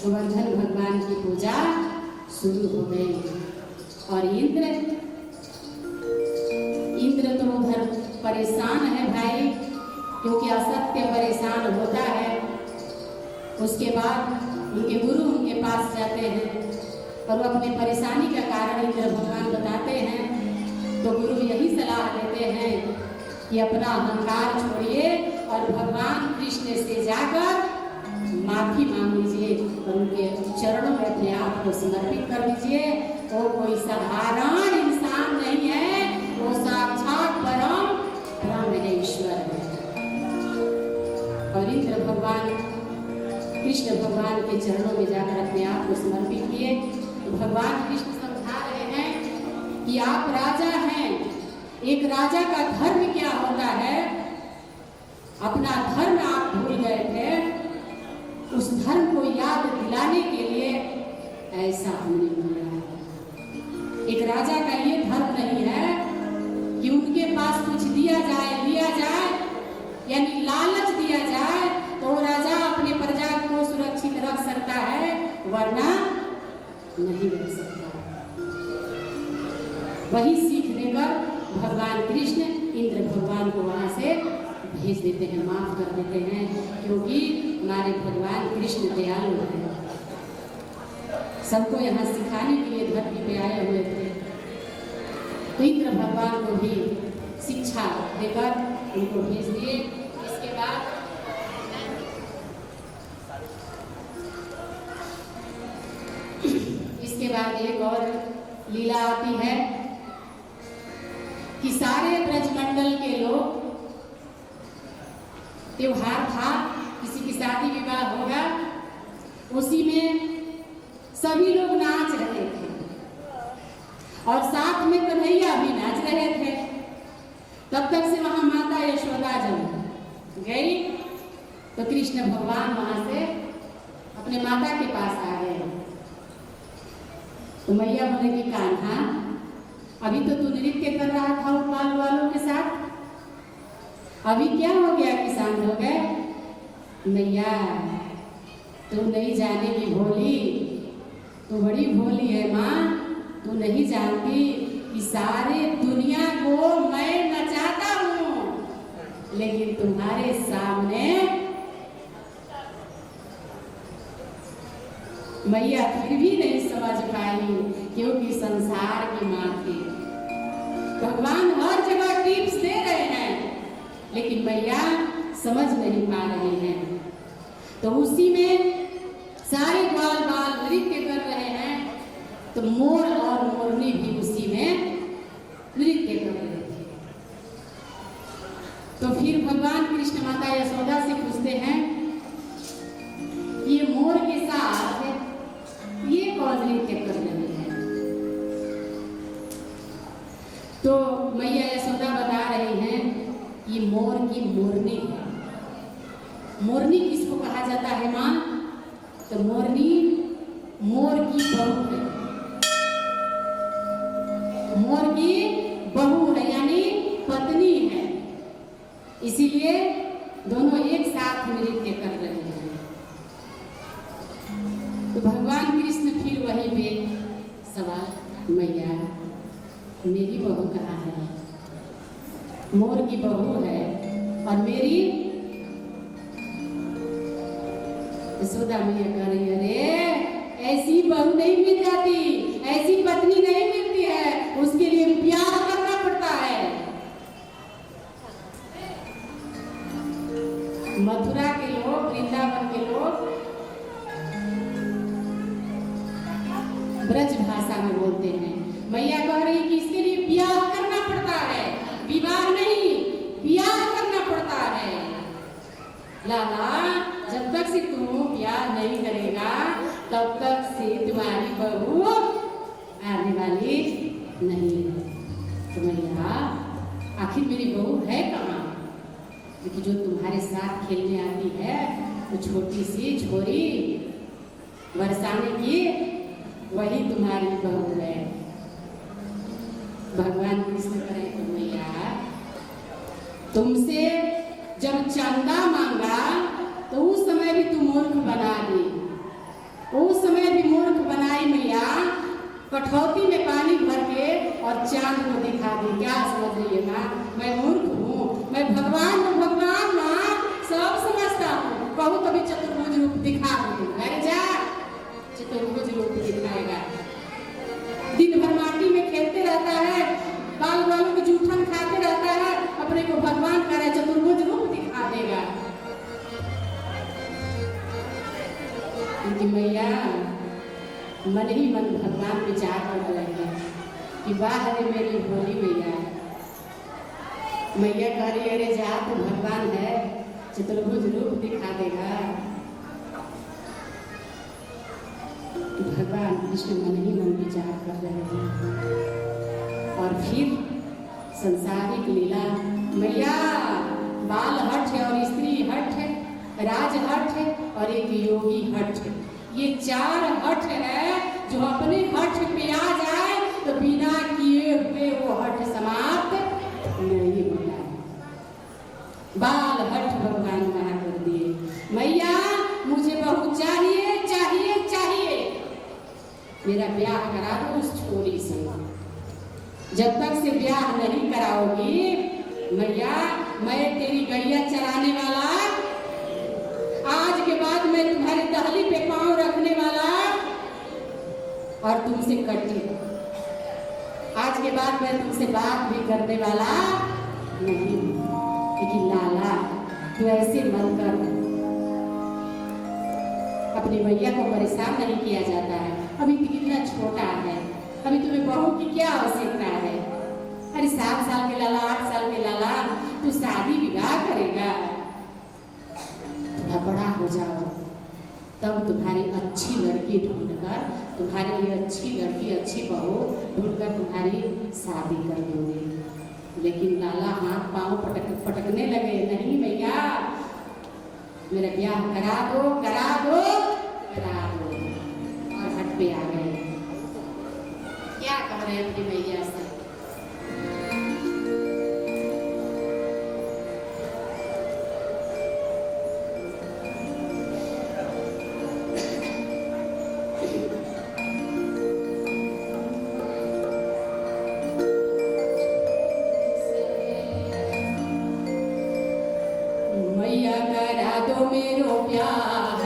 गोवर्धन भगवान की पूजा शुरू हो गई। और इंद्र तो उधर परेशान है भाई, क्योंकि असत्य परेशान होता है। उसके बाद उनके गुरु उनके पास जाते हैं और वो अपनी परेशानी का कारण इंद्र भगवान बताते हैं। तो गुरु यही सलाह देते हैं कि अपना अहंकार छोड़िए और भगवान कृष्ण से जाकर माफी मांग लीजिए और उनके चरणों में अपने आप को समर्पित कर दीजिए। वो कोई साधारण इंसान नहीं है, वो साक्षात परम ईश्वर है। और इंद्र भगवान कृष्ण भगवान के चरणों में जाकर अपने आप को समर्पित किए। तो भगवान कृष्ण समझा रहे हैं कि आप राजा हैं, एक राजा का धर्म क्या होता है, अपना धर्म आप भूल गए थे। उस धर्म को याद दिलाने के लिए ऐसा हमने किया है। एक राजा का ये धर्म नहीं है कि उनके पास कुछ दिया जाए, यानी लालच दिया जाए तो राजा अपने प्रजा को सुरक्षित रख सकता है, वरना नहीं रख सकता। वही सीख देकर भगवान कृष्ण इंद्र भगवान को वहां से भेज देते हैं, माफ कर देते हैं, क्योंकि हमारे भगवान कृष्ण दयालु हैं। सबको यहाँ सिखाने के लिए धरती पे आए हुए थे। तो इंद्र भगवान को भी शिक्षा देकर उनको भेज दिए। इसके बाद एक और लीला आती है कि सारे ब्रजमंडल के लोग, त्योहार था, किसी की शादी विवाह होगा, उसी में सभी लोग नाच रहे थे और साथ में कन्हैया भी नाच रहे थे। तब तक से वहां माता यशोदा जब गई तो कृष्ण भगवान वहां से अपने माता के पास आ गए। तो मैया बोले कि कान्हा, अभी तो तू नृत्य कर रहा था बाल वालों के साथ, अभी क्या हो गया कि शांत हो गए? मैया तू नहीं जानेगी भोली, तू बड़ी भोली है माँ, तू नहीं जानती कि सारे दुनिया को मैं नचाता हूँ, लेकिन तुम्हारे सामने मैया फिर भी नहीं समझ पाई, क्योंकि संसार की माँ थी। भगवान हर जगह टिप्स दे रहे हैं, लेकिन मैया समझ नहीं पा रहे हैं। तो उसी में सारे ग्वाल बाल नृत्य कर रहे हैं, तो मोर और मोरनी भी उसी में नृत्य कर रहे थे। तो फिर भगवान कृष्ण माता यशोदा से पूछते हैं, ये मोर के साथ ये कौन नृत्य कर रहे हैं? तो मैया यशोदा बता रही हैं कि मोर की मोरनी है। मोरनी किसको कहा जाता है माँ? तो मोरनी मोर की बहू है, मोर की बहू है, यानी पत्नी है। इसीलिए दोनों एक साथ नृत्य कर रहे हैं। तो भगवान कृष्ण फिर वहीं पे सवाल, मैया मेरी बहू कहाँ है? मोर की बहू है और मेरी यशोदा मैया कह रही, अरे ऐसी बहू नहीं मिल जाती, ऐसी पत्नी नहीं मिलती है, उसके लिए प्यार करना पड़ता है। मथुरा के लोग, वृंदावन के लोग ब्रज भाषा में बोलते हैं। मैया कह रही कि इसके लिए प्यार करना पड़ता है, विवाह नहीं, प्यार करना पड़ता है। लाला जब तक से तू प्यार नहीं करेगा तब तक से तुम्हारी बहू आने वाली नहीं है। तो मैया आखिर मेरी बहू है कहाँ? क्योंकि जो तुम्हारे साथ खेलने आती है वो छोटी सी छोरी बरसाने की, वही तुम्हारी बहू है। भगवान कृष्ण करें तो मैया तुमसे जब चंदा मांगा तो उस समय भी तुम मूर्ख बना दी, कठौती में पानी भर के और चांद को दिखा दी। क्या समझ रही है माँ? मैं मूर्ख हूँ? मैं भगवान हूँ? भगवान माँ सब समझता हूँ। कहूँ कभी चतुर्भुज रूप दिखा दूँ। अरे जा, चतुर्भुज रूप दिखाएगा। दिन भर माटी में खेलते रहता है, बाल बालों के जूठन खाते रहता है, अपने को भगवान कह रहा, चतुर्भुज रूप दिखा देगा। क्योंकि मैया मन ही मन भगवान विचार कर रहे हैं कि वाह रे मेरी भोली मैया। मैया कह रही अरे जा तो भगवान है, चतुर्भुज रूप दिखा देगा। भगवान विष्णु मन ही मन विचार कर रहे हैं। और फिर संसारिक लीला, मैया बाल हट है और स्त्री हट है, राज हट है और एक योगी हट है। ये 4 हट है जो अपने हट पे आ जाए तो बिना किए हुए वो हट समाप्त नहीं होता है। बाल हट भगवान मना कर दिए, मैया मुझे बहू चाहिए चाहिए चाहिए, मेरा ब्याह करा दो उस छोरी से। जब तक से ब्याह नहीं कराओगी मैया, मैं तेरी गैया चराने वाला, आज के बाद मैं तुम्हारे दहली पे पांव रखने वाला और तुमसे कटी, आज के बाद मैं तुमसे बात भी करने वाला नहीं। लेकिन लाला तू ऐसे मत कर, अपनी मैया को परेशान नहीं किया जाता है। अभी तो कितना छोटा है, अभी तुम्हें बहू की क्या आवश्यकता है? अरे 7 साल के लाला, 8 साल के लाला, तू शादी विवाह करेगा, बड़ा हो जाओ तब तुम्हारी अच्छी लड़की ढूंढकर, तुम्हारे लिए अच्छी लड़की, अच्छी बहू ढूंढकर तुम्हारी शादी कर दूंगी। लेकिन लाला हाथ पांव पटकने लगे, नहीं मैया मेरा ब्याह करा दो करा दो करा दो, और हट पे आ गए। क्या कह रहे हैं अपनी मैया से? मैया करा दो मेरो प्यार,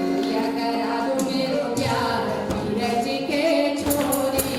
मैया करा दो मेरो प्यार, नीरज के छोरी।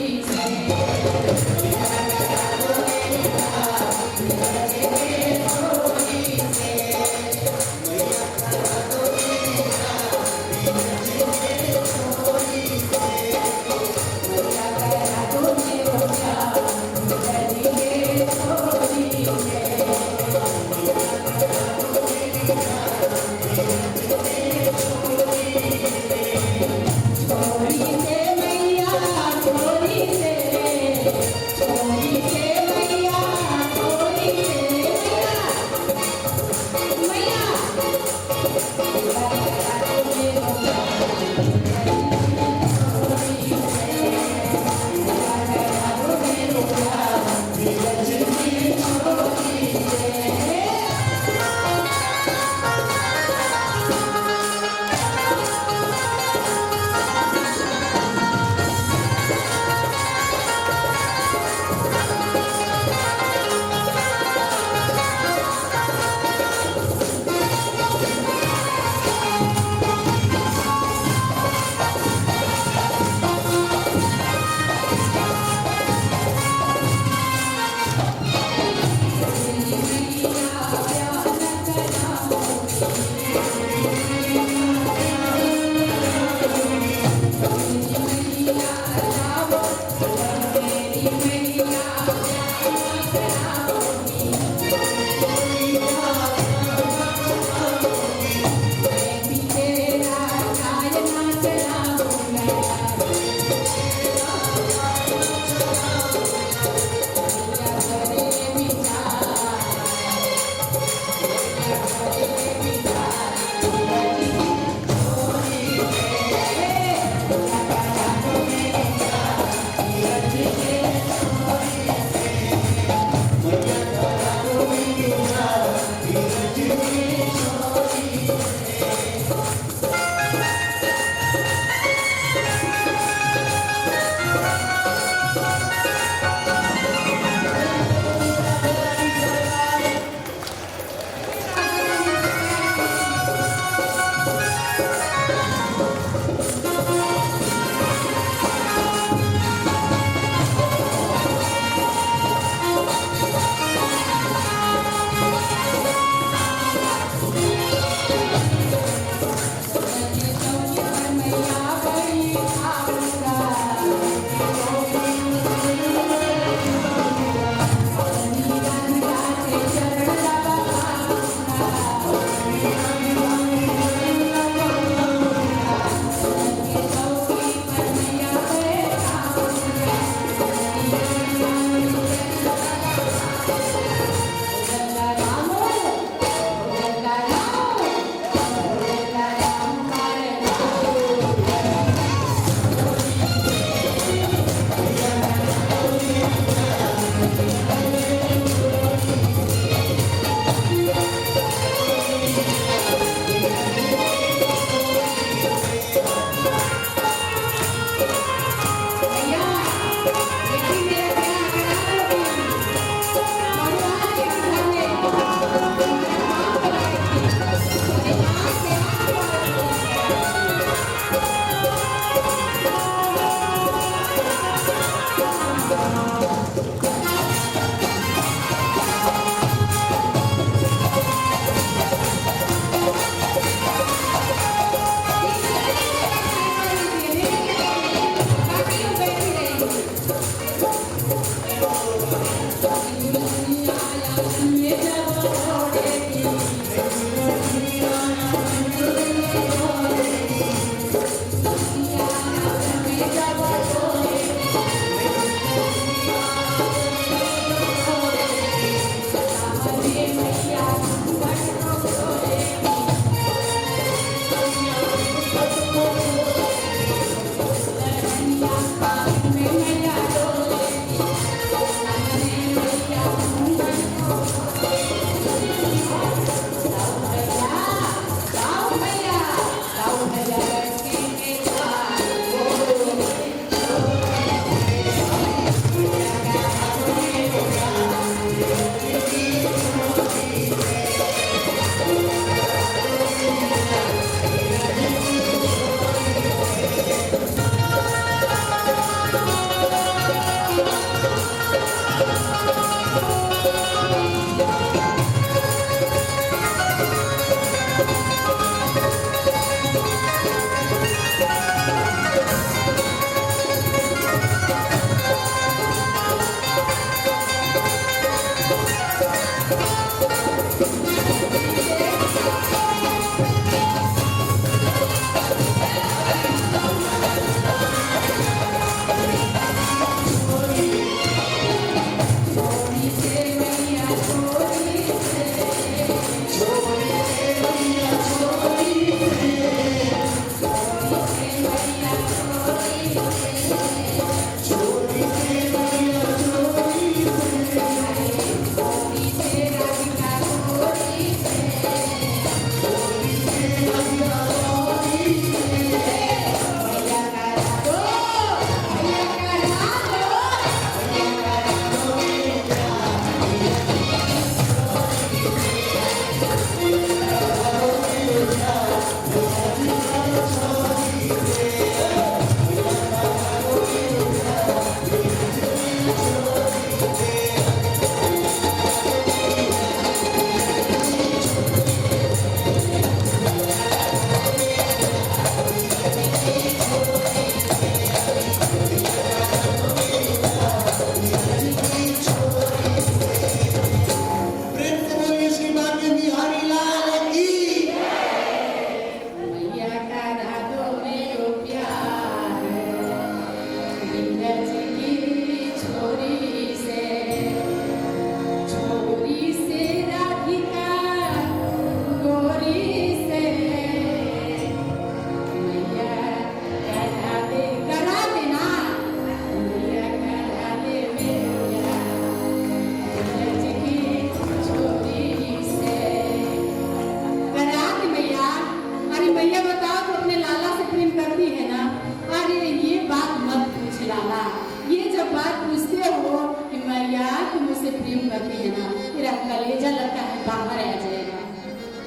बाहर आ जाएगा,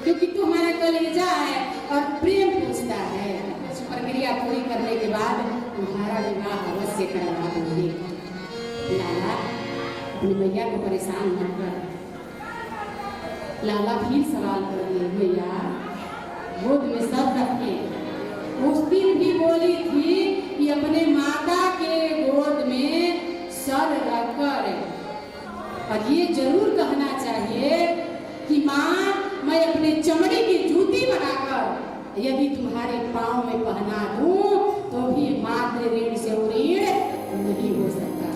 क्योंकि तू हमारा कलेजा है और प्रेम पूछता है। इस प्रक्रिया पूरी करने के बाद तुम्हारा विवाह अवश्य करवा दूंगी। लाला, अपनी मैया को परेशान मत कर। लाला फिर सवाल कर दिए, मैया गोद में सर रखे। उस दिन भी बोली थी कि अपने माता के गोद में सर रखकर, और ये जरूर कहना चाहिए कि माँ, मैं अपने चमड़ी की जूती बनाकर यदि तुम्हारे पाँव में पहना दूं तो भी मात्र ऋण से ऋण नहीं हो सकता।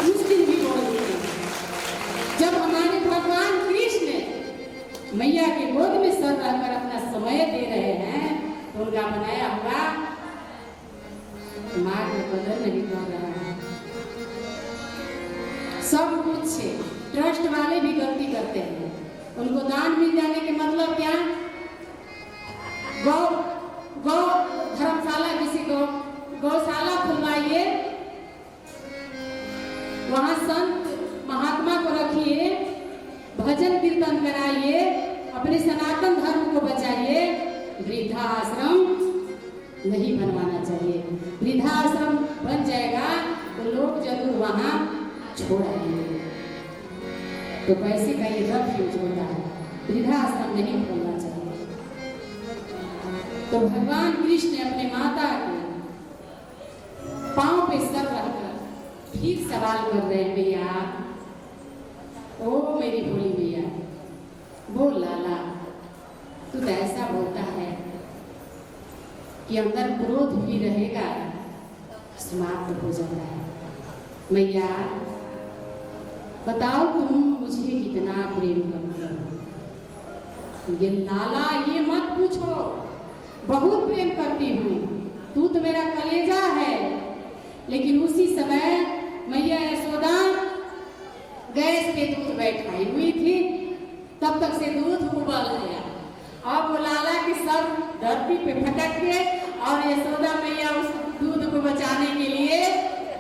उस दिन भी बोली थी। जब हमारे भगवान कृष्ण मैया के गोद में सर रखकर अपना समय दे रहे हैं तो उनका बनाया हुआ माँ को कदर नहीं कर रहा है। सब कुछ ट्रस्ट वाले भी गलती करते हैं। उनको दान मिल जाने के मतलब क्या? गौ गौ धर्मशाला, किसी को गौशाला खुलवाइए, वहां संत महात्मा को रखिए, भजन कीर्तन कराइए, अपने सनातन धर्म को बचाइए। वृद्धाश्रम नहीं बनवाना चाहिए। वृद्धाश्रम बन जाएगा तो लोग जरूर वहां छोड़ेंगे, तो पैसे का ये रफ्यूज होता है। वृद्धाश्रम नहीं खोलना चाहिए। तो भगवान कृष्ण अपने माता के पांव पे सर रखकर फिर सवाल कर रहे हैं, भैया ओ मेरी भोली भैया, बोल लाला, तू तो ऐसा बोलता है कि अंदर क्रोध भी रहेगा, समाप्त हो जाता है। मैया बताओ तुम मुझे कितना प्रेम करती हो। ये लाला ये मत पूछो, बहुत प्रेम करती हूँ, तू तो मेरा कलेजा है। लेकिन उसी समय मैया यशोदा गैस पे दूध बैठाई हुई थी, तब तक से दूध उबल गया। अब वो लाला की सर धरती पे फटक गए और यशोदा मैया उस दूध को बचाने के लिए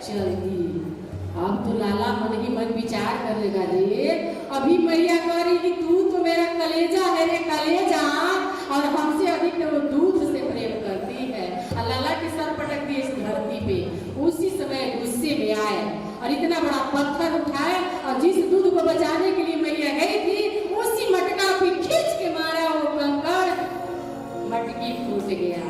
चल दी। अब तो लाला मन ही मन विचार करेगा, रे अभी मैया कह रही कि तू तो मेरा कलेजा है रे कलेजा, और हमसे अधिक वो दूध से प्रेम करती है। और लाला के सर पटक दिए इस धरती पे। उसी समय गुस्से में आए और इतना बड़ा पत्थर उठाए और जिस दूध को बचाने के लिए मैया गई थी उसी मटका पे खींच के मारा। वो कंकड़ मटकी फूट गया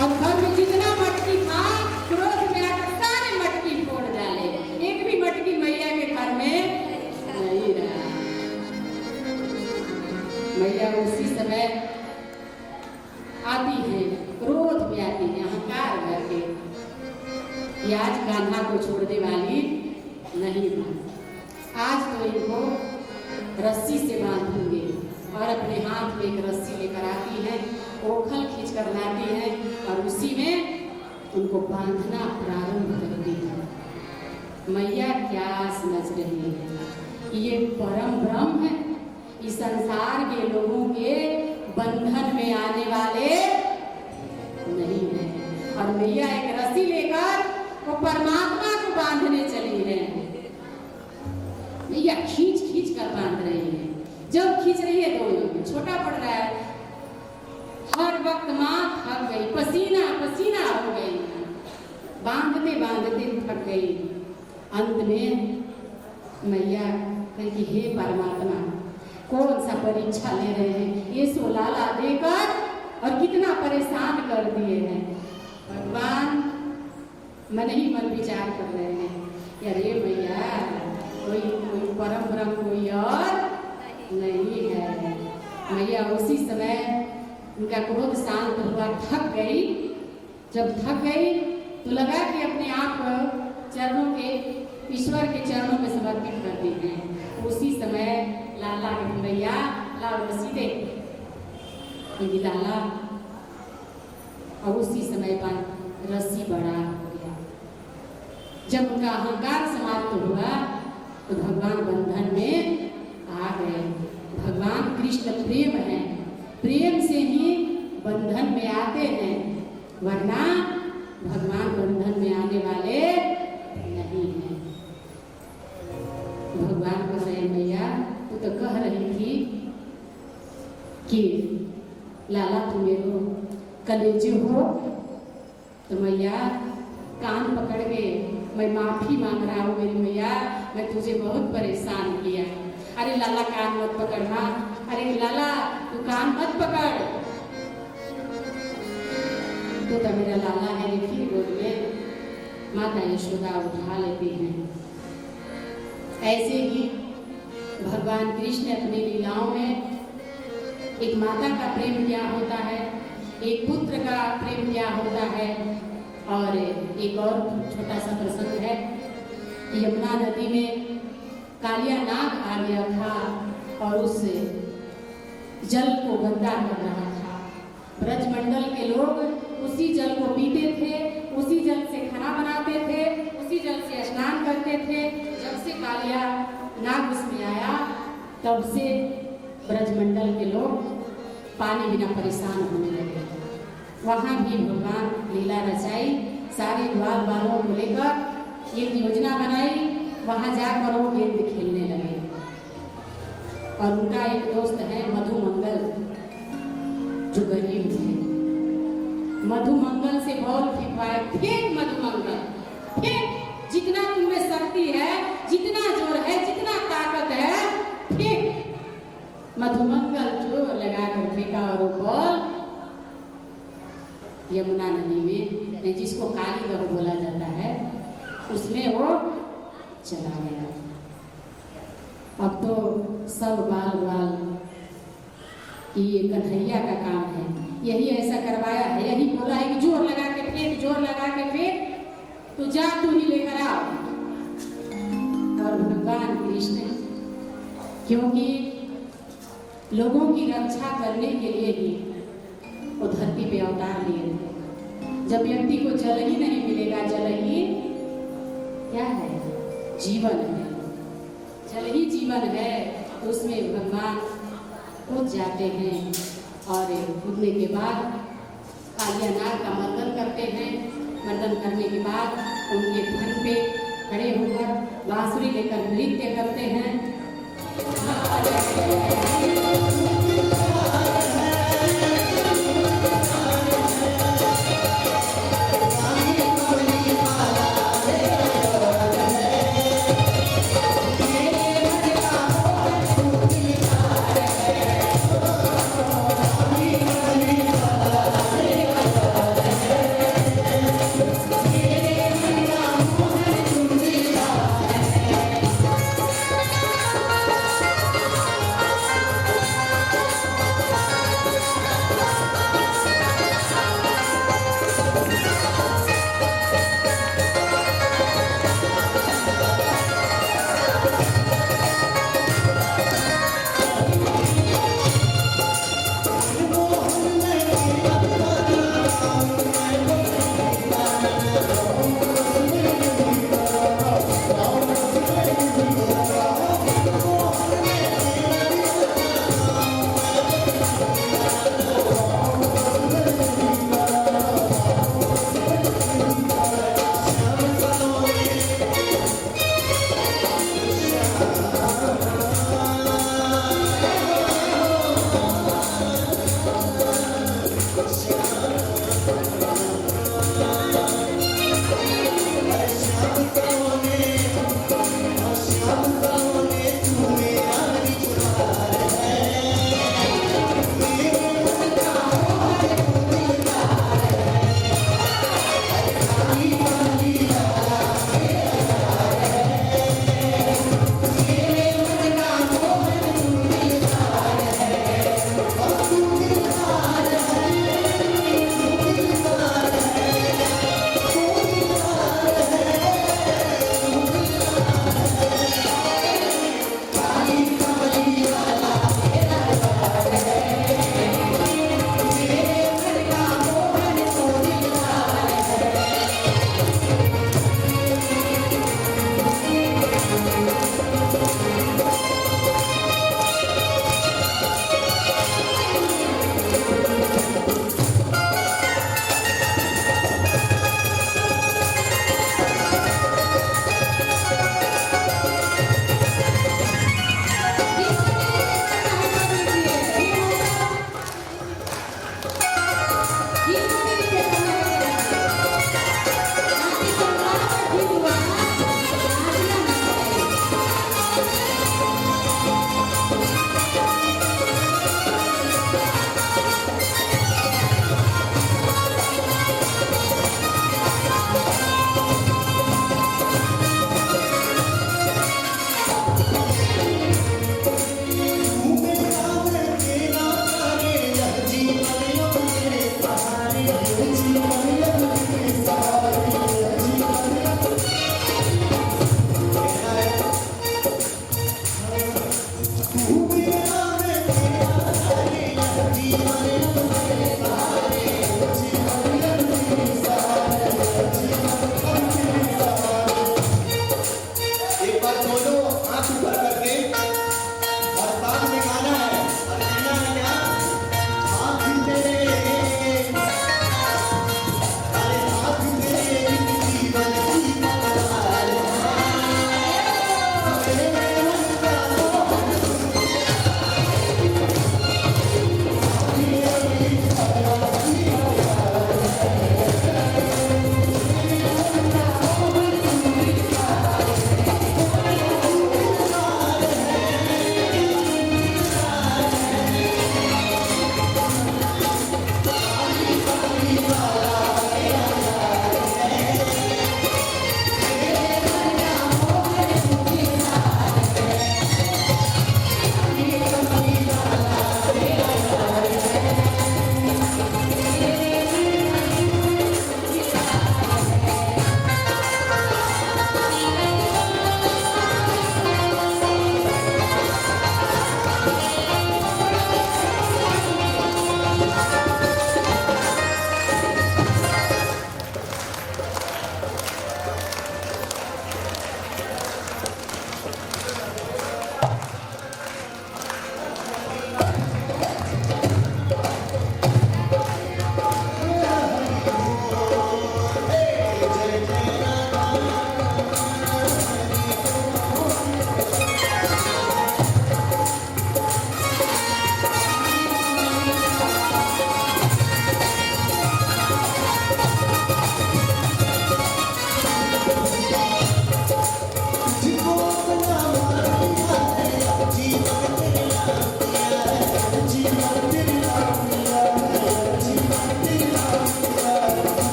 और घर में जितना मटकी था क्रोध में आकर सारे मटकी फोड़ डाले। एक भी मटकी मैया के घर में नहीं रहा। मैया उसी समय आती है, क्रोध में आती है, अहंकार करके, आज कान्हा को छोड़ने वाली नहीं हूँ। आज तो इनको रस्सी से बांधूंगी। और अपने हाथ में एक रस्सी लेकर आती है, ओखल खींच कर लाती है और उसी में उनको बांधना प्रारंभ करती है। मैया क्या समझ रही है कि ये परम ब्रह्म है, इस संसार के लोगों के बंधन में आने वाले नहीं है। और मैया एक रस्सी लेकर वो परमात्मा को बांधने चली है। मैया खींच खींच कर बांध रही है। जब खींच रही है तो छोटा पड़ रहा है। हर वक्त माँ थक गई, पसीना पसीना हो गई, बांधते बांधते थक गई। अंत में मैया कही, हे परमात्मा, कौन सा परीक्षा ले रहे हैं, ये सो लाला देकर और कितना परेशान कर दिए हैं। भगवान मन ही मन विचार कर रहे हैं, अरे भैया कोई परम ब्रह्म कोई और नहीं है। मैया उसी समय उनका क्रोध शांत हुआ, थक गई। जब थक गई तो लगा कि अपने आप चरणों के, ईश्वर के चरणों में समर्पित कर दी है। उसी समय लाला के भैया लाओ रस्सी दे, क्योंकि लाला, और उसी समय पर रस्सी बड़ा हो गया। जब उनका अहंकार समाप्त हुआ तो भगवान बंधन में आ गए। भगवान कृष्ण प्रेम है, प्रेम से ही बंधन में आते हैं, वरना भगवान बंधन में आने वाले नहीं हैं। भगवान भगवान कह रहे हैं मैया तू तो कह रही थी कि लाला तू मेरो कलेजे हो, तो मैया कान पकड़ के मैं माफी मांग रहा हूँ मेरी मैया, मैं तुझे बहुत परेशान किया। अरे लाला कान मत पकड़ना, अरे लाला तू कान मत पकड़, तो मेरा लाला है। देखिए गोद में माता यशोदा उठा लेती हैं। ऐसे ही भगवान कृष्ण अपनी लीलाओं में एक माता का प्रेम क्या होता है, एक पुत्र का प्रेम क्या होता है। और एक और छोटा सा प्रसंग है, यमुना नदी में कालिया नाग आ गया था और उस जल को गंदा कर रहा था। ब्रजमंडल के लोग उसी जल को पीते थे, उसी जल से खाना बनाते थे, उसी जल से स्नान करते थे। जब से कालिया नाग उसमें आया तब से ब्रजमंडल के लोग पानी बिना परेशान होने लगे। वहाँ भी भगवान लीला रचाई, सारे ग्वाल बालों को लेकर एक योजना बनाई, वहाँ जाकर वो गेंद खेलने लगे। और उनका एक दोस्त है मधुमंगल जो गरीब थे। मधुमंगल से बॉल फेंकवाए, फेंक मधुमंगल फेंक, जितना तुममें शक्ति है, जितना जोर है, जितना ताकत है, फेंक। मधुमंगल जो लगाकर फेंका और वो बॉल यमुना नदी में, जिसको काली गढ़ बोला जाता है, उसमें वो चला गया। अब तो सब बाल बाल ये कन्हैया का काम है, यही ऐसा करवाया है, यही बोला है कि जोर लगा के फेंक, जोर लगा के फेंक, तो जा तू ही लेकर आओ। और भगवान कृष्ण क्योंकि लोगों की रक्षा करने के लिए ही वो धरती पे अवतार लिए थे। जब व्यक्ति को जल ही नहीं मिलेगा, जल ही क्या है, जीवन है, जल ही जीवन है, तो उसमें भगवान कूद जाते हैं और कूदने के बाद कालिया नाग का मर्दन करते हैं। मर्दन करने के बाद उनके धन पे खड़े होकर बांसुरी लेकर नृत्य करते हैं।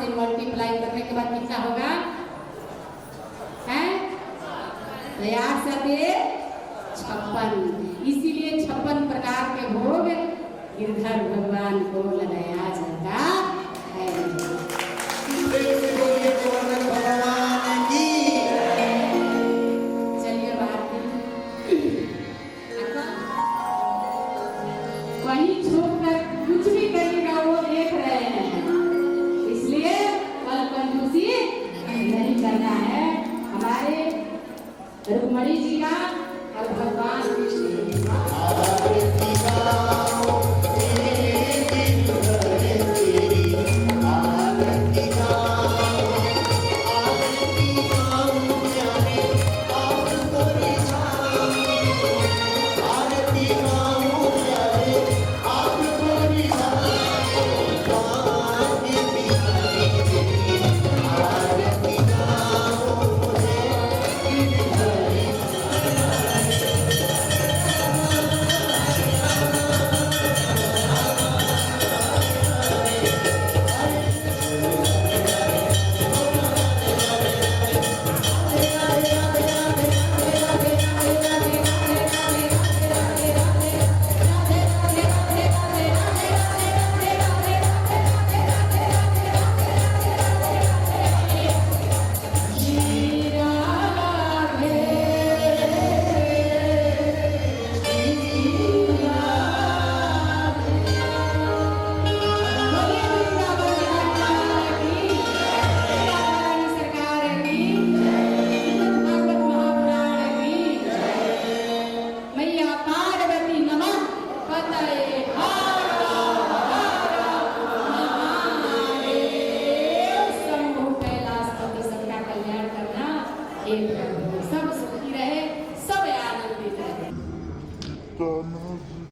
से मल्टीप्लाई करने के बाद कितना होगा? हैं? 8 से 56। इसीलिए 56 प्रकार के भोग गिरधर भगवान को लगाया जाता है। प्रेम से बोलिए गोवर्धन भगवान की। चलिए बात वही छोड़कर कुछ भी करेगा वो देख रहे हैं, इसलिए कल कंजूसी नहीं करना है। हमारे रुक्मणी जी का और भगवान कृष्ण आरती गाओ तेरे गिरधर तेरी, आरती गाओ प्यारे आपको रिझाओ, आरती गाओ प्यारे आपको रिझाओ, बाकी बिहारी तेरी, आरती गाओ गिरधर। सब